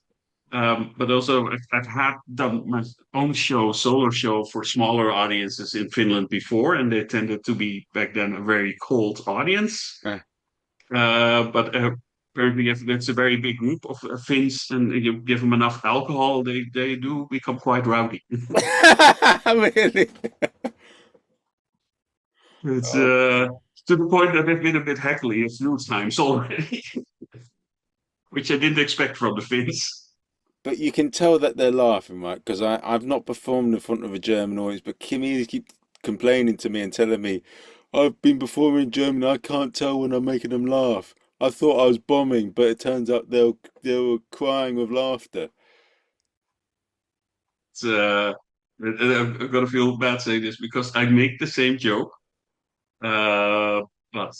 B: but also I've had done my own show, solo show for smaller audiences in Finland before, and they tended to be back then a very cold audience.
A: ah,
B: But apparently, if it's a very big group of Finns and you give them enough alcohol, they do become quite rowdy.
A: Really?
B: It's
A: Oh,
B: to the point that they've been a bit heckly a few times already, which I didn't expect from the Finns.
A: but you can tell that they're laughing, right? Because I've not performed in front of a German audience, but Kimmy keeps complaining to me and telling me, I've been performing in Germany, I can't tell when I'm making them laugh. I thought I was bombing, but it turns out they were crying with laughter.
B: It's, I'm gonna feel bad saying this because I make the same joke, but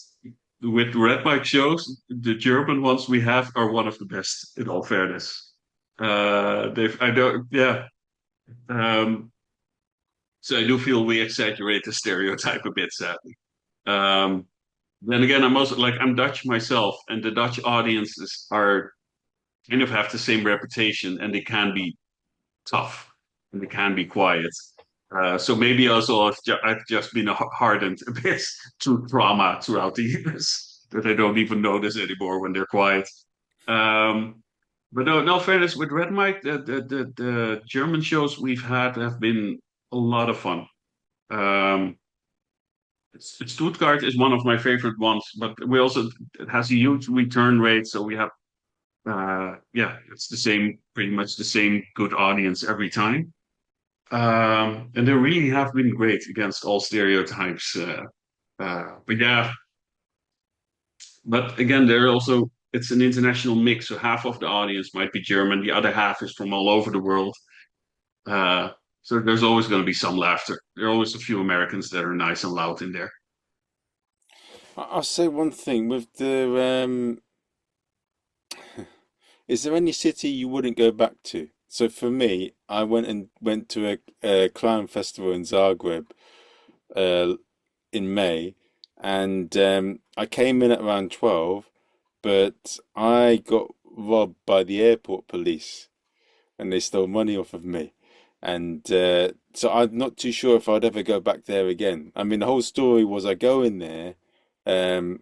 B: with red mic shows, the German ones we have are one of the best. In all fairness, I don't, yeah. Um, so I do feel we exaggerate the stereotype a bit, sadly. Um, then again, I'm also like I'm Dutch myself, and the Dutch audiences are kind of have the same reputation, and they can be tough and they can be quiet. So maybe also I've just been hardened a bit to trauma throughout the years that I don't even notice anymore when they're quiet. Um, but no, no fairness with Red Mike, the German shows we've had have been a lot of fun. Um, Stuttgart is one of my favorite ones, but we also it has a huge return rate, so we have yeah, it's the same, pretty much the same good audience every time. And they really have been great against all stereotypes. But yeah, but again, they're also it's an international mix. So half of the audience might be German, the other half is from all over the world. Uh, so there's always going to be some laughter. There are always a few Americans that are nice and loud in there.
A: I'll say one thing with the is there any city you wouldn't go back to? So for me, I went to a clown festival in Zagreb uh, in May, and I came in at around 12, but I got robbed by the airport police, and they stole money off of me. And so I'm not too sure if I'd ever go back there again. I mean, the whole story was I go in there. Um,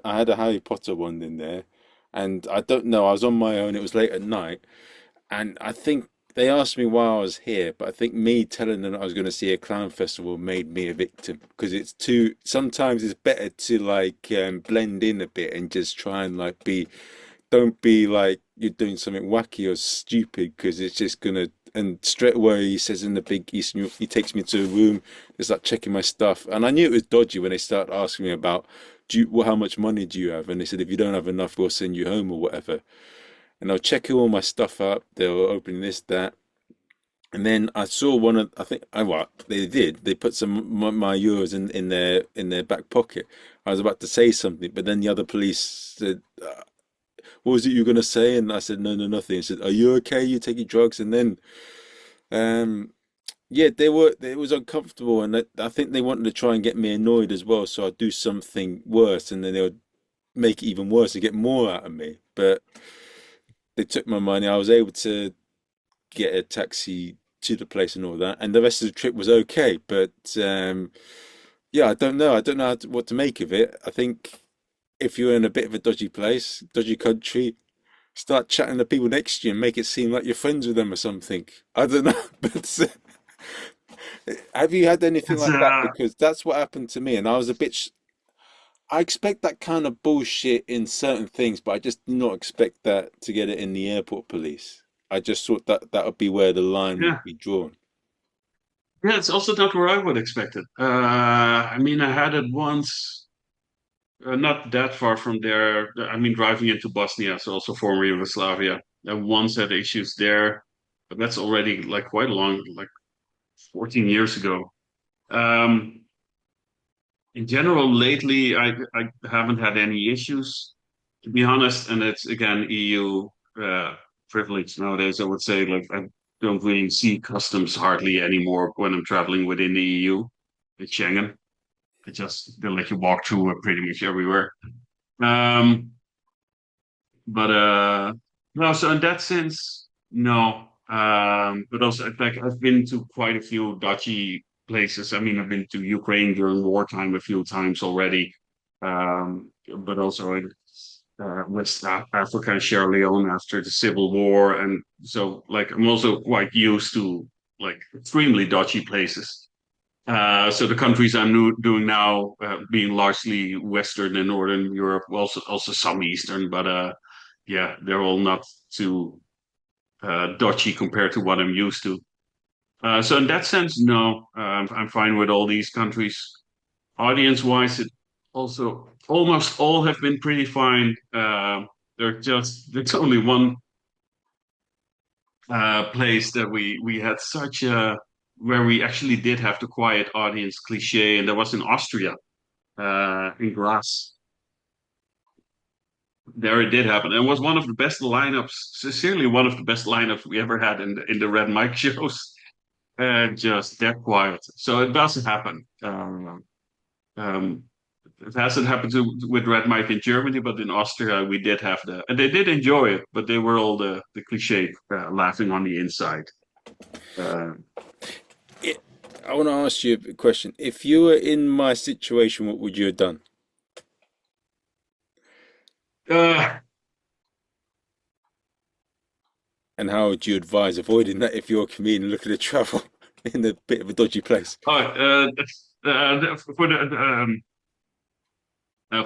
A: I had a Harry Potter wand in there, and I don't know. I was on my own. It was late at night, and I think they asked me why I was here, but I think me telling them I was going to see a clown festival made me a victim because it's too. Sometimes it's better to like blend in a bit and just try and like be don't be like you're doing something wacky or stupid because it's just gonna. And straight away he says in the big Eastern, he takes me to a room, he's like checking my stuff, and I knew it was dodgy when they started asking me about, well, how much money do you have? And they said if you don't have enough, we'll send you home or whatever. And they'll check all my stuff up, they'll open this, that, and then I saw one of, I think, what they did, they put some my euros in their back pocket. I was about to say something, but then the other police said, what was it you were gonna say? And I said, no, no, nothing. He said, are you okay? You taking drugs? And then, um, yeah, it was uncomfortable, and I think they wanted to try and get me annoyed as well, so I'd do something worse, and then they would make it even worse and get more out of me. But they took my money. I was able to get a taxi to the place and all that, and the rest of the trip was okay. But yeah, I don't know. I don't know what to make of it. I think if you're in a bit of a dodgy place, dodgy country, start chatting to people next to you and make it seem like you're friends with them or something. I don't know, but have you had anything
B: It's
A: like that? Because that's what happened to me, and I was a bit. I expect that kind of bullshit in certain things, but I just did not expect that to get it in the airport police. I just thought that that would be where the line
B: yeah,
A: would be drawn.
B: yeah. It's also not where I would expect it. I mean, I had it once. Not that far from there. I mean, driving into Bosnia, so also former Yugoslavia. I once had issues there, but that's already like quite a long, like 14 years ago. Um, in general, lately, I haven't had any issues, to be honest. And it's again EU privilege nowadays. I would say like I don't really see customs hardly anymore when I'm traveling within the EU. It's Schengen. It just they let you walk through pretty much everywhere. Um, But no, so in that sense, no. But also like I've been to quite a few dodgy places. I mean, I've been to Ukraine during wartime a few times already. But also West Africa and Sierra Leone after the Civil War, and so like I'm also quite used to like extremely dodgy places. So the countries I'm doing now, being largely Western and Northern Europe, well, also some Eastern, but yeah, they're all not too dodgy compared to what I'm used to. So in that sense, no, I'm fine with all these countries. Audience-wise, it also almost all have been pretty fine. There's only one place that we had such a where we actually did have the quiet audience cliche, and that was in Austria, in Graz. There it did happen. And it was one of the best lineups, sincerely one of the best lineups we ever had in the Red Mic shows. Just that quiet. So it does happen. Um, it hasn't happened with Red Mike in Germany, but in Austria we did have and they did enjoy it, but they were all the cliche laughing on the inside. Uh,
A: It, I want to ask you a question. If you were in my situation, what would you have done?
B: uh,
A: And how would you advise avoiding that if you're a comedian looking to travel in a bit of a dodgy place?
B: oh,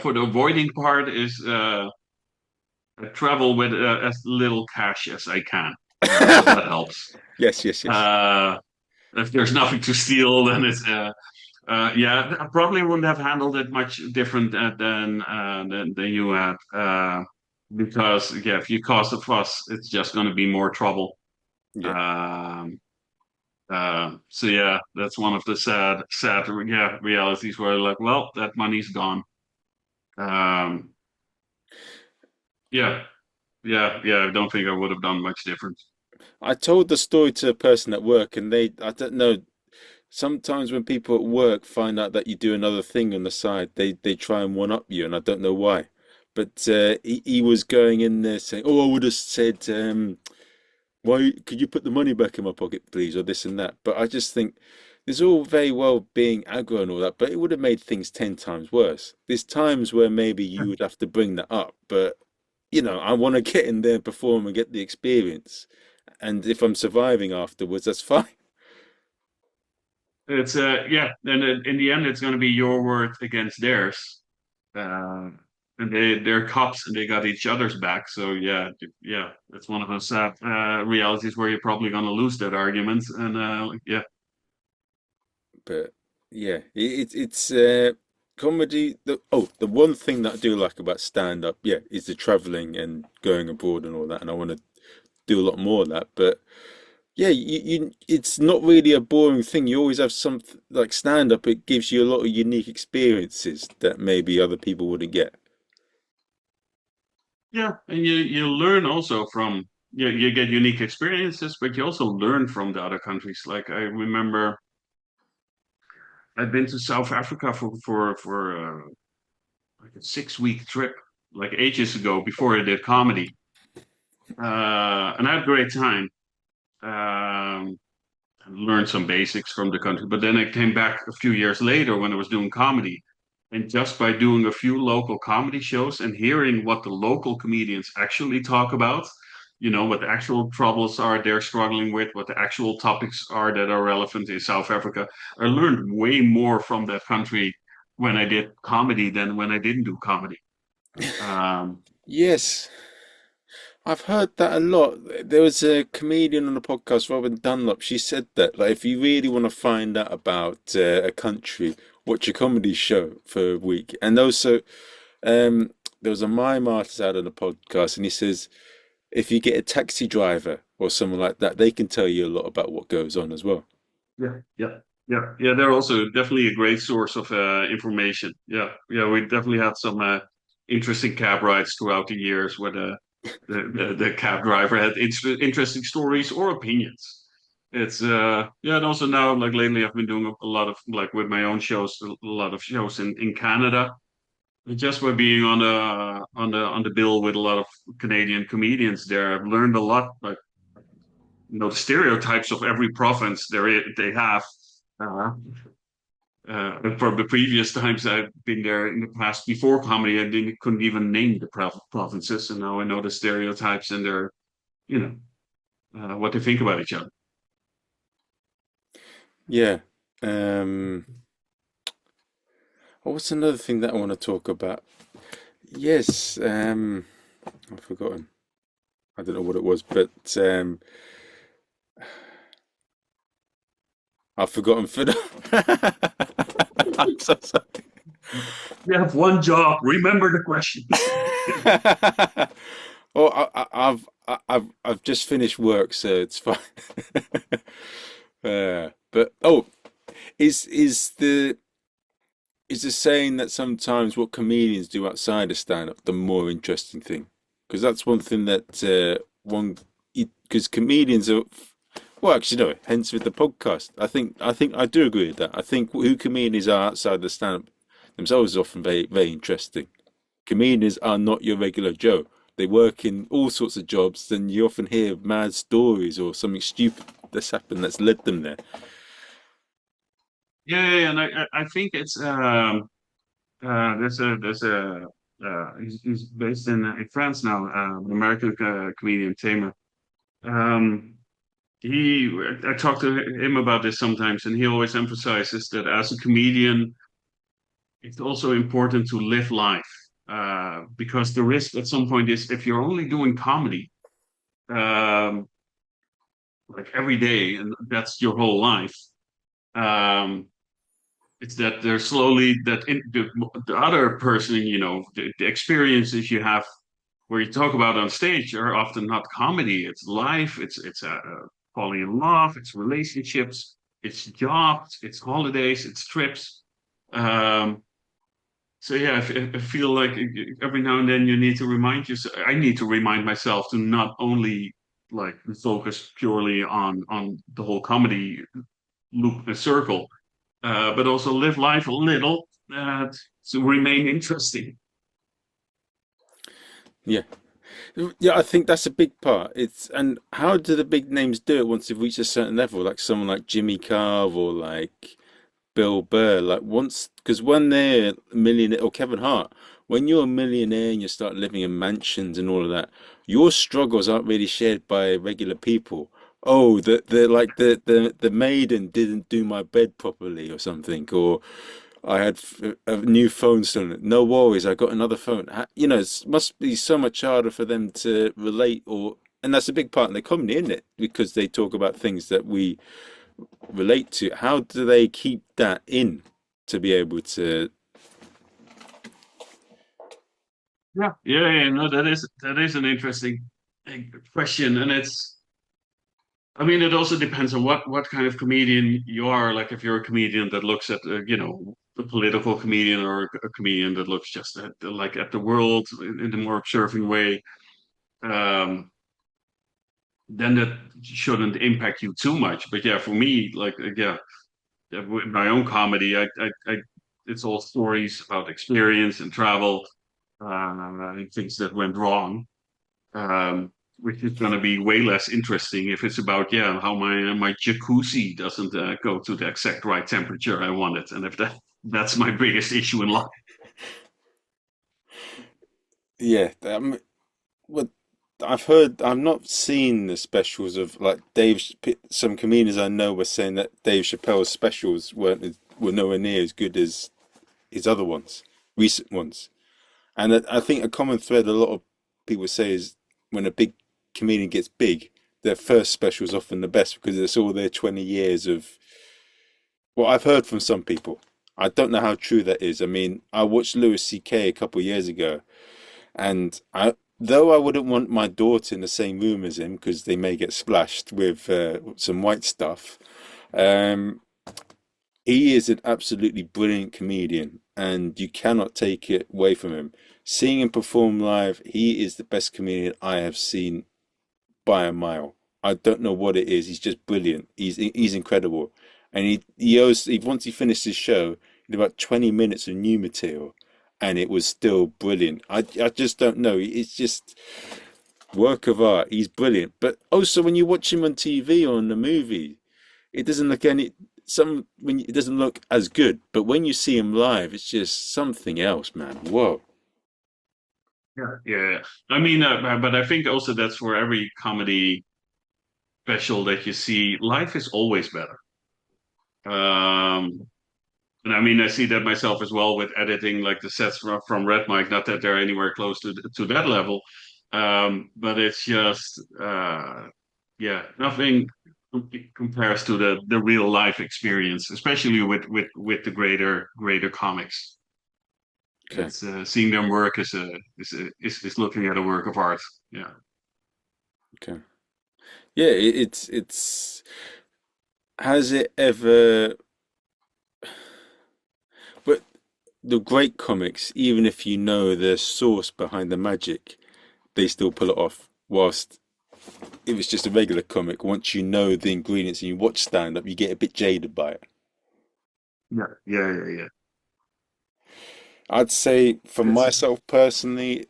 B: for the avoiding part is travel with as little cash as I can. So that helps.
A: Yes, yes, yes.
B: Uh, if there's nothing to steal, then it's yeah. I probably wouldn't have handled it much different than you had, because yeah, if you cause a fuss, it's just going to be more trouble.
A: Yeah,
B: Um, so yeah, that's one of the sad yeah realities where like, well, that money's gone. Um, yeah, yeah. I don't think I would have done much different.
A: I told the story to a person at work, and I don't know. Sometimes when people at work find out that you do another thing on the side, they try and one up you, and I don't know why. But he was going in there saying, "Oh, I would have said, why could you put the money back in my pocket, please, or this and that." But I just think there's all very well being aggro and all that, but it would have made things 10 times worse. There's times where maybe you would have to bring that up, but I want to get in there, perform, and get the experience. And if I'm surviving afterwards, that's fine.
B: It's yeah, and in the end, it's going to be your word against theirs. Uh, and they're cops and they got each other's back. So yeah, yeah, it's one of those sad realities where you're probably going to lose that argument. And yeah,
A: But yeah, it's comedy. The one thing that I do like about stand up, yeah, is the traveling and going abroad and all that, and I want to do a lot more of that. But yeah, it's not really a boring thing. You always have something like stand up. It gives you a lot of unique experiences that maybe other people wouldn't get.
B: yeah, and you learn also from you get unique experiences, but you also learn from the other countries. Like I remember, I'd been to South Africa for like a 6 week trip, like ages ago before I did comedy, and I had a great time. Um, learned some basics from the country. But then I came back a few years later when I was doing comedy. And just by doing a few local comedy shows and hearing what the local comedians actually talk about, what the actual troubles are they're struggling with, what the actual topics are that are relevant in South Africa, I learned way more from that country when I did comedy than when I didn't do comedy. Um,
A: Yes, I've heard that a lot. There was a comedian on the podcast, Robin Dunlop. She said that, like, if you really want to find out about a country, watch a comedy show for a week. And also, there was a mime artist out on the podcast, and he says if you get a taxi driver or someone like that, they can tell you a lot about what goes on as well.
B: Yeah, yeah, yeah. They're also definitely a great source of information. Yeah, yeah. We definitely had some interesting cab rides throughout the years where the cab driver had interesting stories or opinions. It's yeah, and also now like lately I've been doing a lot of like with my own shows, a lot of shows in Canada. And just by being on the bill with a lot of Canadian comedians there, I've learned a lot. Like the stereotypes of every province they have. Uh, from the previous times I've been there in the past before comedy, couldn't even name the provinces, and now I know the stereotypes and their, you know, what they think about each other.
A: Yeah. Um, what's another thing that I want to talk about? Yes. I've forgotten. I don't know what it was, but I've forgotten. I'm so sorry.
B: You have one job. Remember the questions.
A: Oh, I've just finished work, so it's fine. But oh, is the saying that sometimes what comedians do outside of stand-up the more interesting thing? Because that's one thing that one because comedians are well, actually no. Hence with the podcast, I think I do agree with that. I think who comedians are outside the stand-up themselves is often very interesting. Comedians are not your regular Joe. They work in all sorts of jobs, and you often hear mad stories or something stupid that's happened that's led them there.
B: Yeah, and I think it's he's based in France now, an American comedian Tamer. Um, he I talk to him about this sometimes, and he always emphasizes that as a comedian, it's also important to live life, because the risk at some point is if you're only doing comedy, um, like every day, and that's your whole life. Um, it's that they're slowly the other person, the experiences you have where you talk about on stage are often not comedy. It's life. It's falling in love. It's relationships. It's jobs. It's holidays. It's trips. Um, so yeah, I feel like every now and then you need to remind yourself. I need to remind myself to not only like focus purely on the whole comedy loop circle, but also live life a little to remain interesting.
A: Yeah, yeah. I think that's a big part. It's and how do the big names do it once they've reached a certain level? Like someone like Jimmy Carr or like Bill Burr, like once, because when they're a millionaire, or Kevin Hart, when you're a millionaire and you start living in mansions and all of that, your struggles aren't really shared by regular people. Oh, the maiden didn't do my bed properly or something, or I had a new phone stolen. No worries, I got another phone. It must be so much harder for them to relate, and that's a big part of the comedy, isn't it? Because they talk about things that we relate to. How do they keep that in to be able to?
B: Yeah. No, that is an interesting question, and I mean, it also depends on what kind of comedian you are. Like, if you're a comedian that looks at, a political comedian, or a comedian that looks just at the world in a more observing way, um, then that shouldn't impact you too much. But yeah, for me, like, with my own comedy, it's all stories about experience and travel, and things that went wrong, which is going to be way less interesting if it's about, how my jacuzzi doesn't go to the exact right temperature I want it, and if that's my biggest issue in life.
A: Yeah, what I've heard. I've not seen the specials of like Some comedians I know were saying that Dave Chappelle's specials were nowhere near as good as his other ones, recent ones. And I think a common thread a lot of people say is when a big comedian gets big, their first special is often the best because it's all their 20 years of what I've heard from some people. I don't know how true that is. I mean, I watched Louis C.K. a couple of years ago, and though I wouldn't want my daughter in the same room as him because they may get splashed with some white stuff, um, he is an absolutely brilliant comedian, and you cannot take it away from him. Seeing him perform live, he is the best comedian I have seen by a mile. I don't know what it is. He's just brilliant. He's incredible, and once he finished his show, he had about 20 minutes of new material, and it was still brilliant. I just don't know. It's just work of art. He's brilliant, but also when you watch him on TV or in a movie, it doesn't look any. some when it doesn't look as good, but when you see him live, it's just something else, man. Whoa.
B: Yeah, yeah. Yeah. I mean, but I think also that's for every comedy special that you see. Life is always better. Um, and I mean, I see that myself as well with editing, like the sets from Red Mike. Not that they're anywhere close to that level, but it's just, yeah, nothing compares to the real life experience, especially with the greater comics.
A: Okay.
B: It's seeing them work is looking at a work of art. Yeah.
A: Okay. Yeah, it's has it ever but the great comics, even if you know the source behind the magic, they still pull it off. Whilst if it's just a regular comic, once you know the ingredients and you watch stand up, you get a bit jaded by it.
B: Yeah, yeah, yeah, yeah.
A: I'd say for
B: It's
A: myself personally,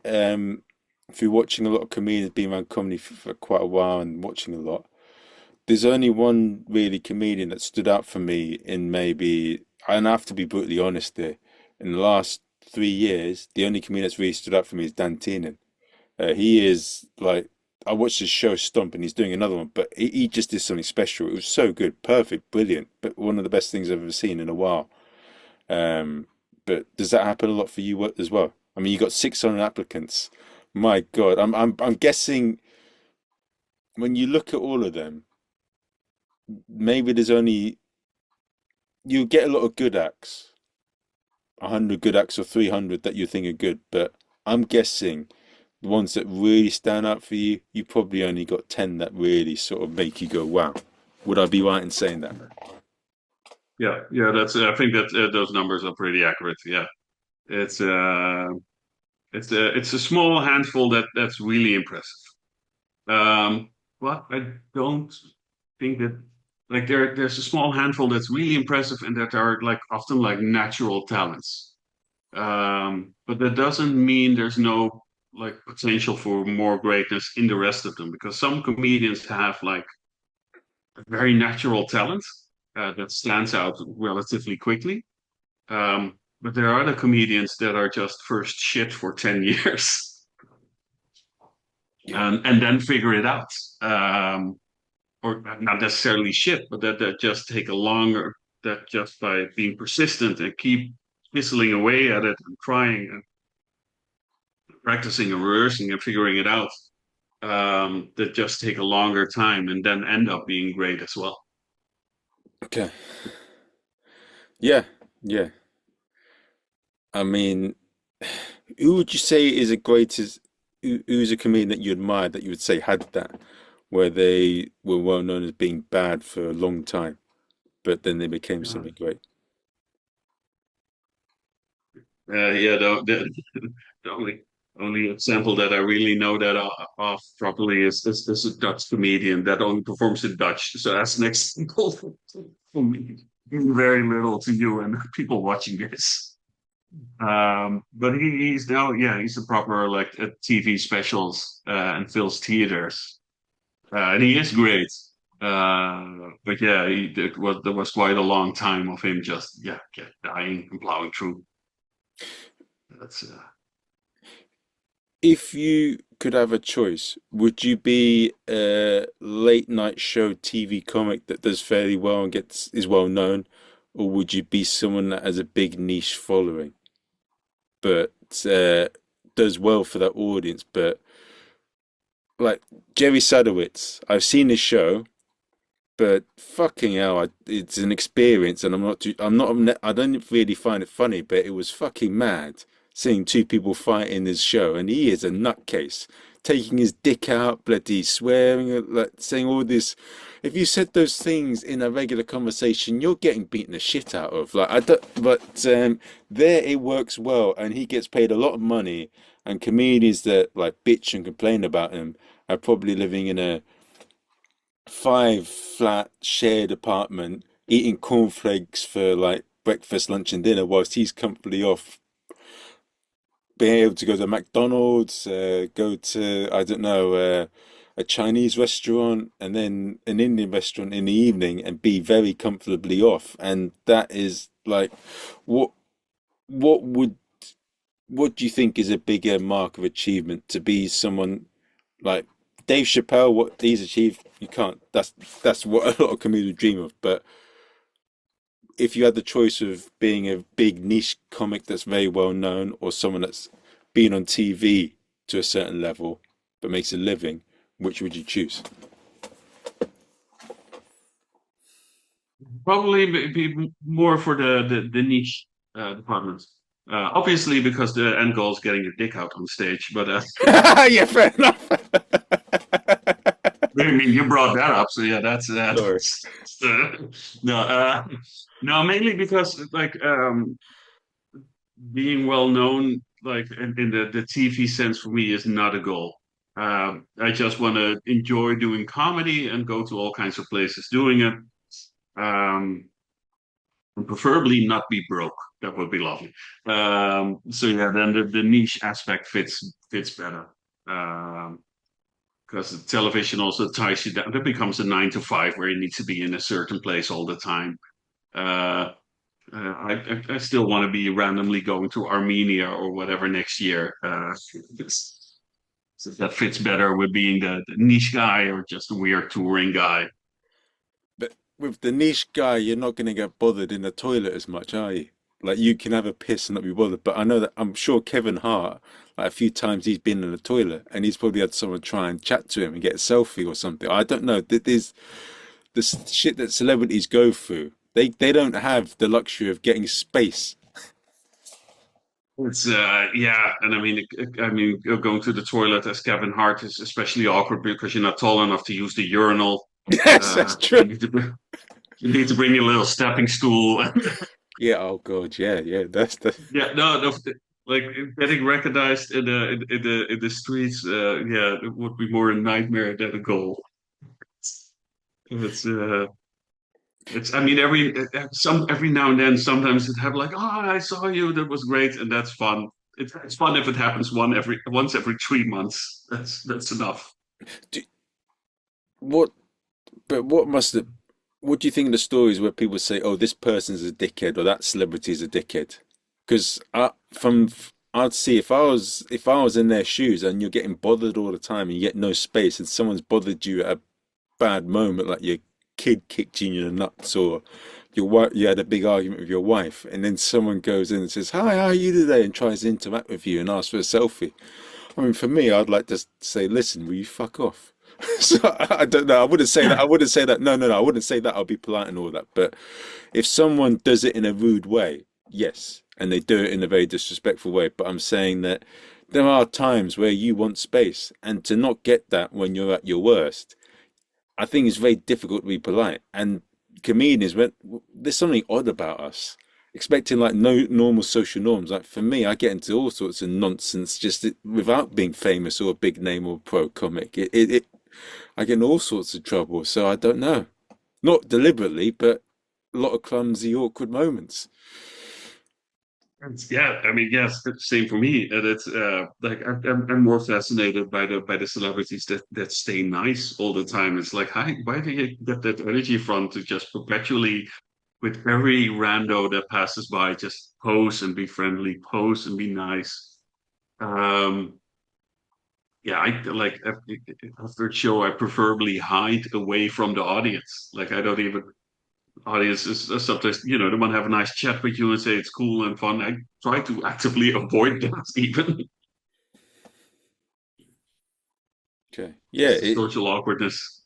A: through watching a lot of comedians, being around comedy for quite a while and watching a lot, there's only one really comedian that stood out for me in maybe, and I have to be brutally honest there, in the last 3 years, the only comedian that's really stood out for me is Dan Tiernan. He is like, I watched his show Stomp and he's doing another one, but he just did something special. It was so good, perfect, brilliant, but one of the best things I've ever seen in a while. Um, but does that happen a lot for you as well? I mean, you got 600 applicants. My God, I'm guessing when you look at all of them, maybe there's only you get a lot of good acts, 100 good acts or 300 that you think are good, but I'm guessing the ones that really stand out for you, you probably only got 10 that really sort of make you go, wow. Would I be right in saying that?
B: yeah, yeah. That's I think that those numbers are pretty accurate. Yeah, it's uh, it's a small handful that's really impressive. But I don't think that like there's a small handful that's really impressive and that are like often like natural talents. But that doesn't mean there's no like potential for more greatness in the rest of them because some comedians have like a very natural talent that stands out relatively quickly. But there are other comedians that are just first shit for 10 years
A: Yeah.
B: and then figure it out. Or not necessarily shit, but that just take a longer, that just by being persistent and keep whistling away at it and trying and practicing and rehearsing and figuring it out, that just take a longer time and then end up being great as well.
A: Okay. Yeah. Yeah. I mean, who would you say is a greatest, who's a comedian that you admire that you would say had that, where they were well known as being bad for a long time, but then they became
B: Uh,
A: something great?
B: yeah, the only example that I really know that off properly is this a Dutch comedian that only performs in Dutch. So that's an example for me. Very little to you and people watching this. But he's now, yeah, he's a proper like TV specials and fills theaters, and he is great. But yeah, there was quite a long time of him just dying and plowing through. That's
A: If you could have a choice, would you be a late night show TV comic that does fairly well and gets is well known, or would you be someone that has a big niche following but does well for that audience? But like Jerry Sadowitz, I've seen his show, but fucking hell, it's an experience, and I don't really find it funny, but it was fucking mad seeing two people fight in his show, and he is a nutcase, taking his dick out, bloody swearing, like saying all this. If you said those things in a regular conversation, you're getting beaten the shit out of. Like I don't, but there it works well, and he gets paid a lot of money, and comedians that like bitch and complain about him are probably living in a five flat shared apartment eating cornflakes for like breakfast, lunch, and dinner, whilst he's comfortably off being able to go to McDonald's, go to I don't know, a Chinese restaurant and then an Indian restaurant in the evening and be very comfortably off. And that is like, what what would what do you think is a bigger mark of achievement to be someone like Dave Chappelle? What he's achieved, you can't. That's what a lot of comedians dream of. But if you had the choice of being a big niche comic that's very well known, or someone that's been on TV to a certain level but makes a living, which would you choose?
B: Probably be more for the niche department. Obviously, because the end goal is getting your dick out on stage. But
A: Yeah, fair enough.
B: I mean, you brought that up, so yeah,
A: Sorry.
B: no, no, mainly because like being well known, like in the TV sense, for me is not a goal. I just want to enjoy doing comedy and go to all kinds of places doing it. Um, and preferably not be broke. That would be lovely. So yeah, then the niche aspect fits better. Because the television also ties you down. It becomes a 9 to 5 where you need to be in a certain place all the time. Uh, I still want to be randomly going to Armenia or whatever next year. So that fits better with being the niche guy or just a weird touring guy.
A: But with the niche guy, you're not going to get bothered in the toilet as much, are you? Like you can have a piss and not be bothered. But I know that I'm sure Kevin Hart, like a few times he's been in the toilet and he's probably had someone try and chat to him and get a selfie or something. I don't know. There's the shit that celebrities go through. They don't have the luxury of getting space.
B: It's yeah, and I mean, going to the toilet as Kevin Hart is especially awkward because you're not tall enough to use the urinal.
A: Yes, that's
B: You
A: true.
B: need to you need to bring your little stepping stool.
A: Yeah. Oh God. Yeah. Yeah. That's the.
B: Yeah, no, no, like getting recognized in the streets. Yeah, it would be more a nightmare than a goal. It's it's. I mean, every now and then, sometimes it have like, oh, I saw you. That was great, and that's fun. It's fun if it happens once every 3 months. That's enough.
A: Do, what? But what must it? What do you think of the stories where people say, "Oh, this person's a dickhead" or "that celebrity's a dickhead"? Because I'd see if I was in their shoes and you're getting bothered all the time and you get no space and someone's bothered you at a bad moment, like your kid kicked you in the nuts or your wife, you had a big argument with your wife, and then someone goes in and says, "Hi, how are you today?" and tries to interact with you and asks for a selfie. I mean, for me, I'd like to say, "Listen, will you fuck off?" So I don't know. I wouldn't say that. I wouldn't say that. No, no, no. I wouldn't say that. I'll be polite and all that. But if someone does it in a rude way, yes, and they do it in a very disrespectful way. But I'm saying that there are times where you want space, and to not get that when you're at your worst, I think it's very difficult to be polite. And comedians, when there's something odd about us, expecting like no normal social norms. Like for me, I get into all sorts of nonsense just without being famous or a big name or pro comic. I get in all sorts of trouble. So I don't know. Not deliberately, but a lot of clumsy, awkward moments.
B: Yeah, I mean, yes, same for me. And it's like I'm more fascinated by the celebrities that stay nice all the time. It's like, hi, why do you get that energy from to just perpetually with every rando that passes by, just pose and be friendly, pose and be nice. Um, yeah, I like after a show, I preferably hide away from the audience. Like I don't even audiences sometimes they want to have a nice chat with you and say it's cool and fun. I try to actively avoid that even.
A: Okay. Yeah,
B: It's social awkwardness.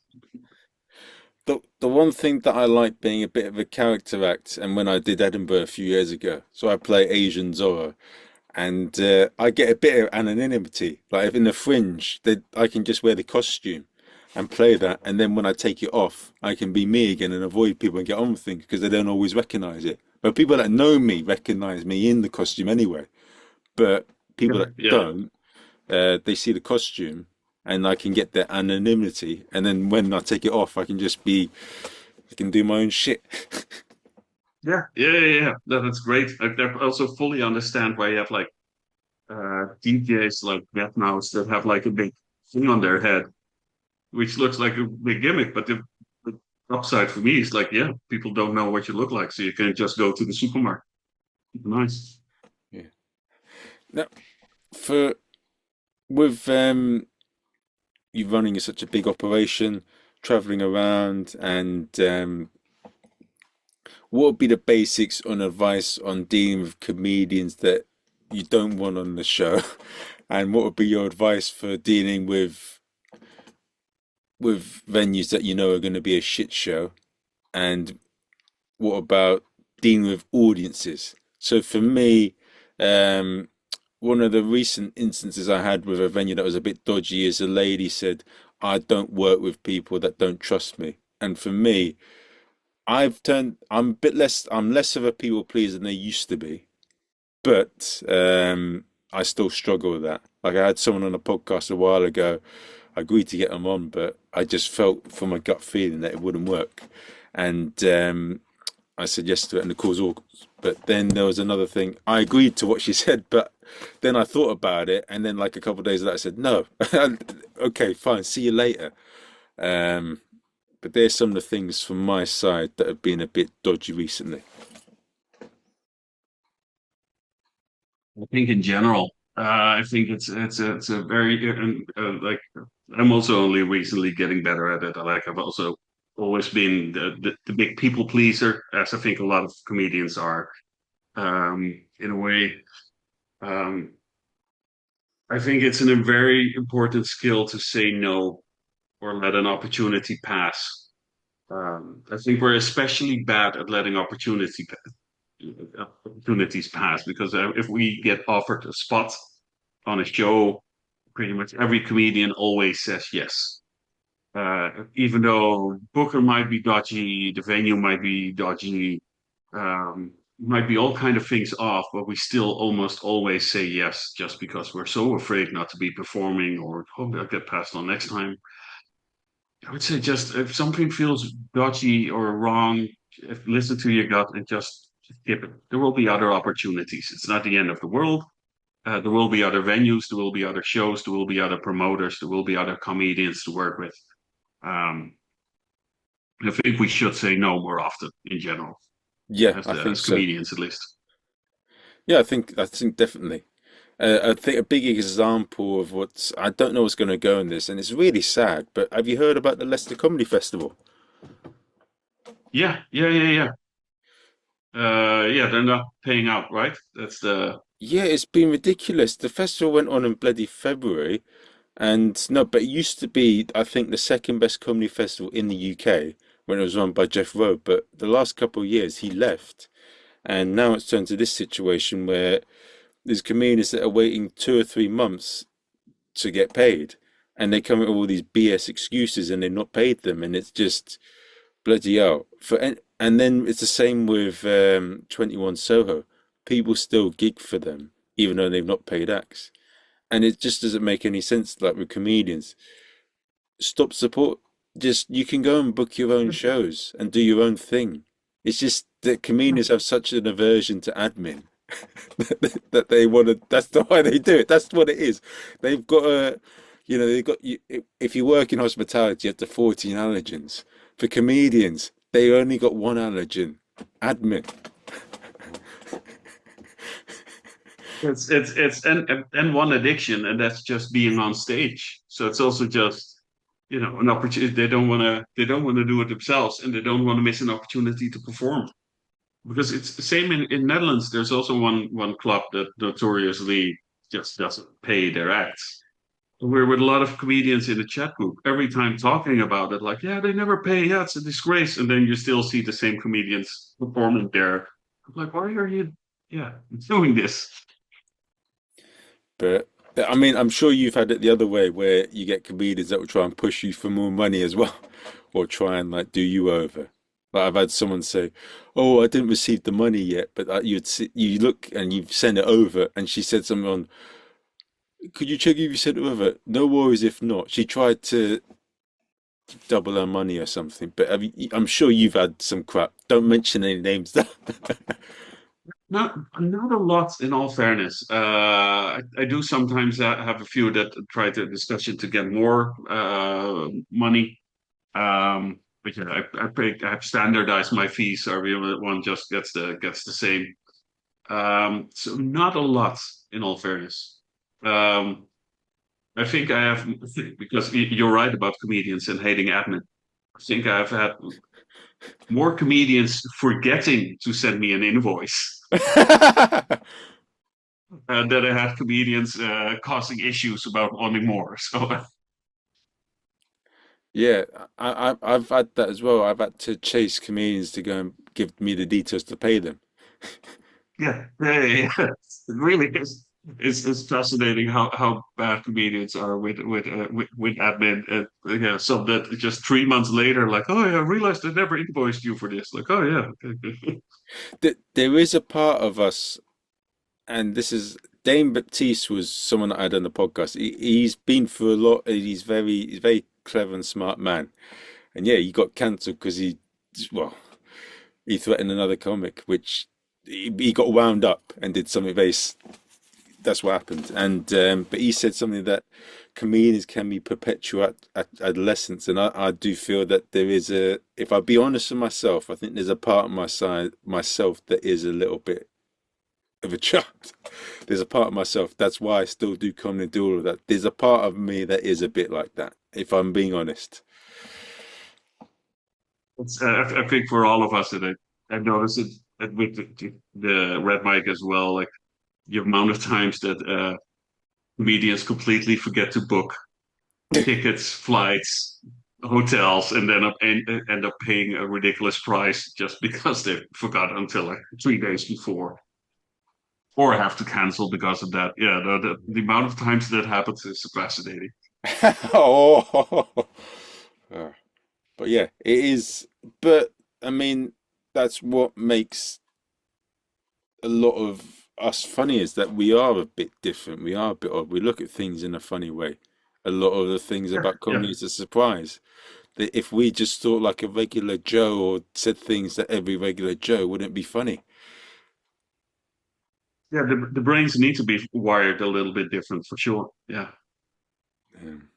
A: the one thing that I like being a bit of a character act, and when I did Edinburgh a few years ago, so I play Asian Zorro, and I get a bit of anonymity. Like if in the Fringe, I can just wear the costume and play that, and then when I take it off, I can be me again and avoid people and get on with things because they don't always recognize it. But people that know me recognize me in the costume anyway. But people
B: Yeah,
A: that
B: yeah,
A: don't, they see the costume and I can get their anonymity. And then when I take it off, I can do my own shit.
B: yeah. That's great. I also fully understand why you have like DJs like that now that have like a big thing on their head which looks like a big gimmick. But the upside for me is like, yeah, people don't know what you look like, so you can just go to the supermarket. Nice.
A: Yeah. Now, for with you running such a big operation, traveling around, and what would be the basics on advice on dealing with comedians that you don't want on the show? And what would be your advice for dealing with venues that you know are going to be a shit show? And what about dealing with audiences? So for me, um, one of the recent instances I had with a venue that was a bit dodgy is a lady said, I don't work with people that don't trust me. And for me, I'm less of a people pleaser than I used to be, but I still struggle with that. Like I had someone on a podcast a while ago, I agreed to get them on, but I just felt from my gut feeling that it wouldn't work. And I said yes to it, and the call's all. But then there was another thing. I agreed to what she said, but then I thought about it, and then like a couple of days later, I said no. Okay, fine. See you later. Um, but there's some of the things from my side that have been a bit dodgy recently.
B: I think in general, I think it's a very like I'm also only recently getting better at it. Like I've also always been the big people pleaser, as I think a lot of comedians are. In a way, um, I think it's a very important skill to say no or let an opportunity pass. I think we're especially bad at letting opportunities pass because if we get offered a spot on a show, pretty much every comedian always says yes. Even though Booker might be dodgy, the venue might be dodgy, might be all kind of things off, but we still almost always say yes just because we're so afraid not to be performing or hope I'll get passed on next time. I would say just if something feels dodgy or wrong, listen to your gut and just skip it. There will be other opportunities. It's not the end of the world. There will be other venues, there will be other shows, there will be other promoters, there will be other comedians to work with. Um, I think we should say no more often in general,
A: Yeah, I think
B: as
A: so.
B: comedians at least.
A: Yeah, I think definitely. I think a big example of what's I don't know what's going to go in this, and it's really sad. But have you heard about the Leicester Comedy Festival?
B: Yeah, yeah, yeah, yeah. Yeah, they're not paying out, right? That's the
A: Yeah, it's been ridiculous. The festival went on in bloody February, and no, but it used to be, I think, the second best comedy festival in the UK when it was run by Jeff Rowe. But the last couple of years, he left, and now it's turned to this situation where there's comedians that are waiting 2 or 3 months to get paid, and they come up with all these BS excuses, and they've not paid them, and it's just bloody hell. And then it's the same with 21 Soho. People still gig for them, even though they've not paid acts. And it just doesn't make any sense. Like with comedians, stop support. Just you can go and book your own shows and do your own thing. It's just that comedians have such an aversion to admin that they want to. That's why they do it. That's what it is. They've got a, they've got you. If you work in hospitality, you have the 14 allergens. For comedians, they only got one allergen: admin.
B: it's and one addiction, and that's just being on stage. So it's also just an opportunity. They don't want to do it themselves, and they don't want to miss an opportunity to perform. Because it's the same in Netherlands. There's also one club that notoriously just doesn't pay their acts. We're with a lot of comedians in the chat group every time talking about it, like, yeah, they never pay. Yeah, it's a disgrace. And then you still see the same comedians performing there. I'm like, why are you, yeah, doing this?
A: But I mean, I'm sure you've had it the other way, where you get comedians that will try and push you for more money as well, or try and like do you over. Like I've had someone say, "Oh, I didn't receive the money yet," but you look and you've sent it over, and she said something on, "Could you check if you sent it over?" No worries if not. She tried to double her money or something. But I'm sure you've had some crap. Don't mention any names.
B: not a lot, in all fairness. I do sometimes have a few that try to discussion to get more money. But yeah, I've standardized my fees, so everyone just gets the same. So not a lot, in all fairness. Um, I think I have because you're right about comedians and hating admin. I think I've had more comedians forgetting to send me an invoice than I had comedians causing issues about wanting more. So
A: Yeah, I've had that as well. I've had to chase comedians to go and give me the details to pay them.
B: yeah, it really is. It's fascinating how bad comedians are with admin. Yeah, some that just 3 months later, like, oh yeah, I realized I never invoiced you for this. Like, oh yeah, okay.
A: There is a part of us, and this is Dane Baptiste was someone that I had on the podcast. He's been through a lot. He's very clever and smart man. And yeah, he got cancelled because well, he threatened another comic, which he got wound up and did something that's what happened. And but he said something that comedians can be perpetual at adolescence, and I do feel that there is a. If I be honest with myself, I think there's a part of myself that is a little bit of a child. There's a part of myself. That's why I still do comedy and do all of that. There's a part of me that is a bit like that. If I'm being honest.
B: I think for all of us, and I've noticed it with the red mic as well. Like the amount of times that comedians completely forget to book tickets, flights, hotels, and then end up paying a ridiculous price just because they forgot until like 3 days before, or have to cancel because of that. Yeah, the amount of times that happens is fascinating.
A: Oh, but yeah, it is. But I mean, that's what makes a lot of us funny is that we are a bit different. We are a bit odd. We look at things in a funny way. A lot of the things
B: Yeah,
A: about
B: yeah,
A: comedy is a surprise. That if we just thought like a regular Joe or said things that every regular Joe wouldn't be funny.
B: yeah. The brains need to be wired a little bit different for sure. Yeah.
A: Um,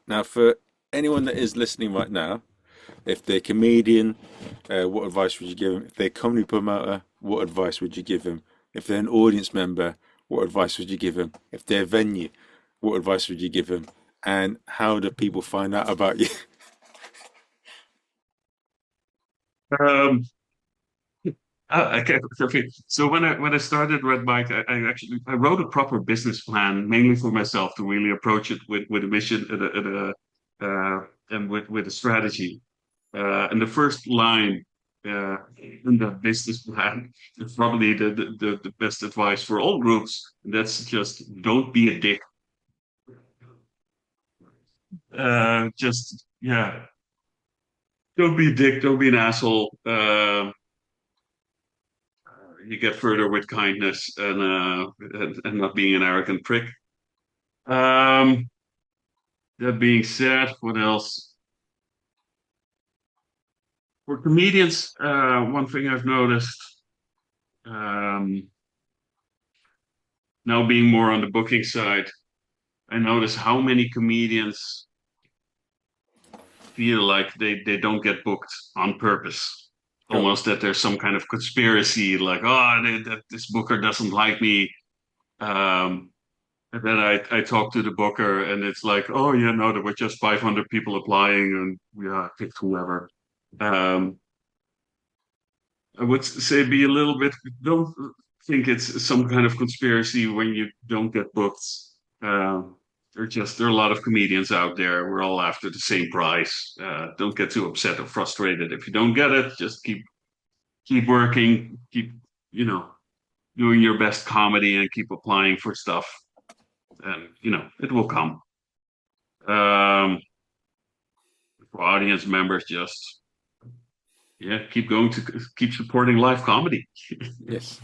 A: Now, for anyone that is listening right now, if they're a comedian, what advice would you give them? If they're a comedy promoter, what advice would you give them? If they're an audience member, what advice would you give them? If they're a venue, what advice would you give them? And how do people find out about you?
B: Um, okay, okay. So when I started Red Mike, I actually I wrote a proper business plan mainly for myself to really approach it with a mission and with a strategy. And the first line in the business plan is probably the best advice for all groups. And that's just don't be a dick. Just yeah, don't be a dick. Don't be an asshole. You get further with kindness and not being an arrogant prick. Um, that being said, what else? For comedians, one thing I've noticed um, now being more on the booking side, I notice how many comedians feel like they don't get booked on purpose.
A: Oh,
B: Almost that there's some kind of conspiracy, like, oh, that this booker doesn't like me. Um, And then I talked to the booker, and it's like, oh yeah, no, there were just 500 people applying, and yeah, picked whoever. Um, I would say be a little bit. Don't think it's some kind of conspiracy when you don't get booked. Um, there are a lot of comedians out there. We're all after the same prize. Don't get too upset or frustrated if you don't get it. Just keep working, keep you know doing your best comedy, and keep applying for stuff, and it will come. Um, for audience members, just yeah, keep supporting live comedy.
A: yes.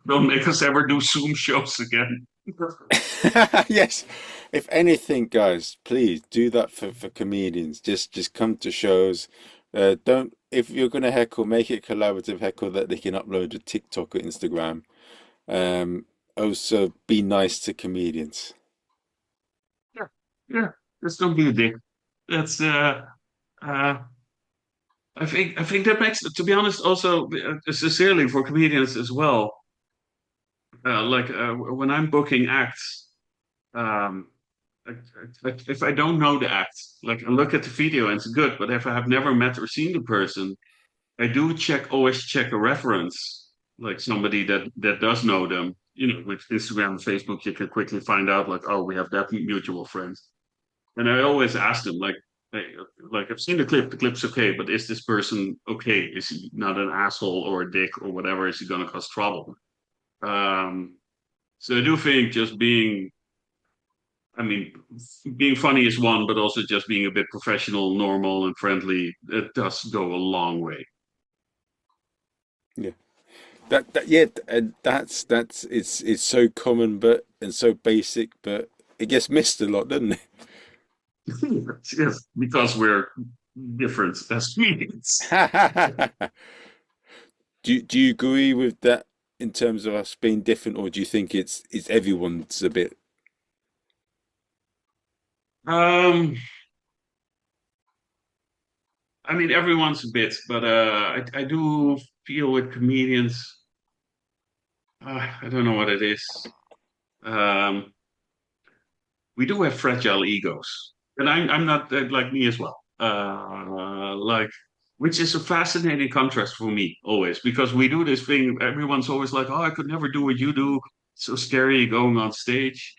B: Don't make us ever do Zoom shows again.
A: Yes. If anything, guys, please do that for comedians. Just come to shows. Don't. if you're gonna heckle, make it collaborative heckle that they can upload to TikTok or Instagram. Um, Also be nice to comedians.
B: Yeah, yeah. Just don't be a dick. That's uh I think that makes, to be honest, also sincerely for comedians as well. When I'm booking acts, um, if I don't know the act, like I look at the video and it's good, but if I have never met or seen the person, I do always check a reference, like somebody that does know them. You know, with Instagram and Facebook, you can quickly find out like, oh, we have that mutual friend. And I always ask them like, hey, like I've seen the clip, the clip's okay, but is this person okay? Is he not an asshole or a dick or whatever? Is he gonna cause trouble? Um, so I do think just being, I mean, being funny is one, but also just being a bit professional, normal, and friendly, it does go a long way.
A: Yeah. Yeah, and that's it's so common but and so basic, but it gets missed a lot, doesn't
B: Yes, because we're different as humans.
A: it? Do you agree with that in terms of us being different, or do you think it's everyone's a bit?
B: Um, I mean, everyone's a bit, but I do feel with comedians, I don't know what it is. Um, we do have fragile egos, and I'm not like me as well. Like, which is a fascinating contrast for me always, because we do this thing. Everyone's always like, "Oh, I could never do what you do. So scary going on stage."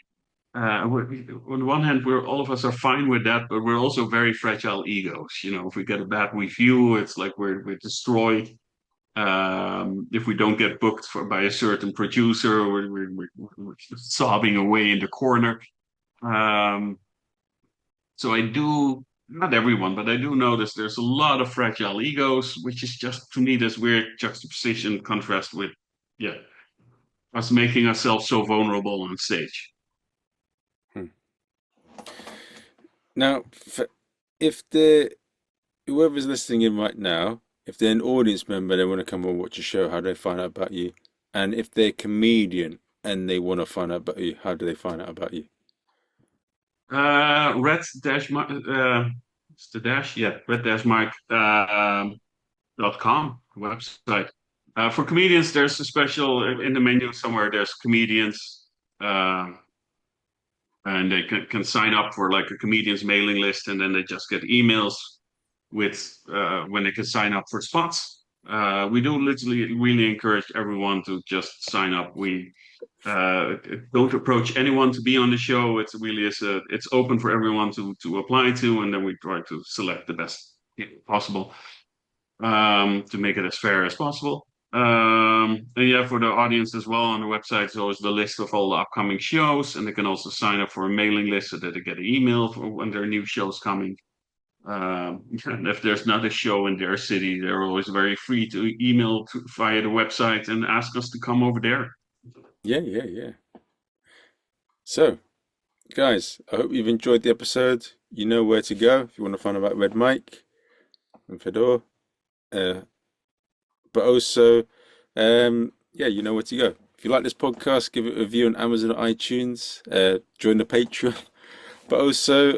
B: On the one hand, we're all of us are fine with that, but we're also very fragile egos. You know, if we get a bad review, it's like we're destroyed. If we don't get booked by a certain producer, we're sobbing away in the corner. Um, so I do, not everyone, but I do notice there's a lot of fragile egos, which is just to me this weird juxtaposition contrast with, yeah, us making ourselves so vulnerable on stage.
A: Hmm. Now, if the whoever's listening in right now, if they're an audience member, they want to come and watch a show, how do they find out about you? And if they're a comedian and they want to find out about you, how do they find out about you?
B: Red dash, it's the dash, yeah, red dash Mike .com website. For comedians, there's a special in the menu somewhere. There's comedians, uh, and they can sign up for like a comedians mailing list, and then they just get emails with when they can sign up for spots. We do literally really encourage everyone to just sign up. We don't approach anyone to be on the show. It's really is it's open for everyone to apply to, and then we try to select the best possible to make it as fair as possible. And yeah, for the audience as well, on the website is always the list of all the upcoming shows, and they can also sign up for a mailing list so that they get an email for when there are new shows coming. And if there's not a show in their city, they're always very free to email via the website and ask us to come over there.
A: Yeah, yeah, yeah. So, guys, I hope you've enjoyed the episode. You know where to go if you want to find out about Red Mike and Fedor. Uh, but also, yeah, you know where to go. If you like this podcast, give it a review on Amazon or iTunes. Join the Patreon. But also,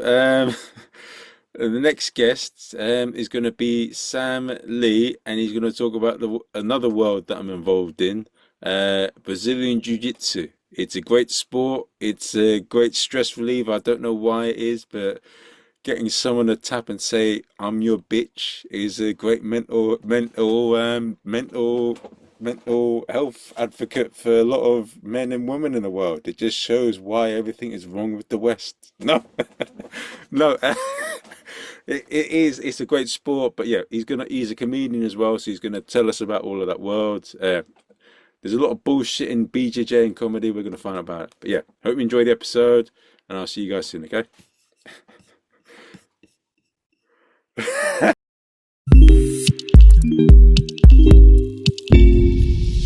A: the next guest is going to be Sam Lee, and he's going to talk about another world that I'm involved in, Brazilian Jiu-Jitsu. It's a great sport. It's a great stress reliever. I don't know why it is, but getting someone to tap and say "I'm your bitch" is a great mental health advocate for a lot of men and women in the world. It just shows why everything is wrong with the West. No, no, it is. It's a great sport, but yeah, he's a comedian as well, so he's gonna tell us about all of that world. There's a lot of bullshit in BJJ and comedy. We're gonna find out about it. But yeah, hope you enjoyed the episode, and I'll see you guys soon. Okay.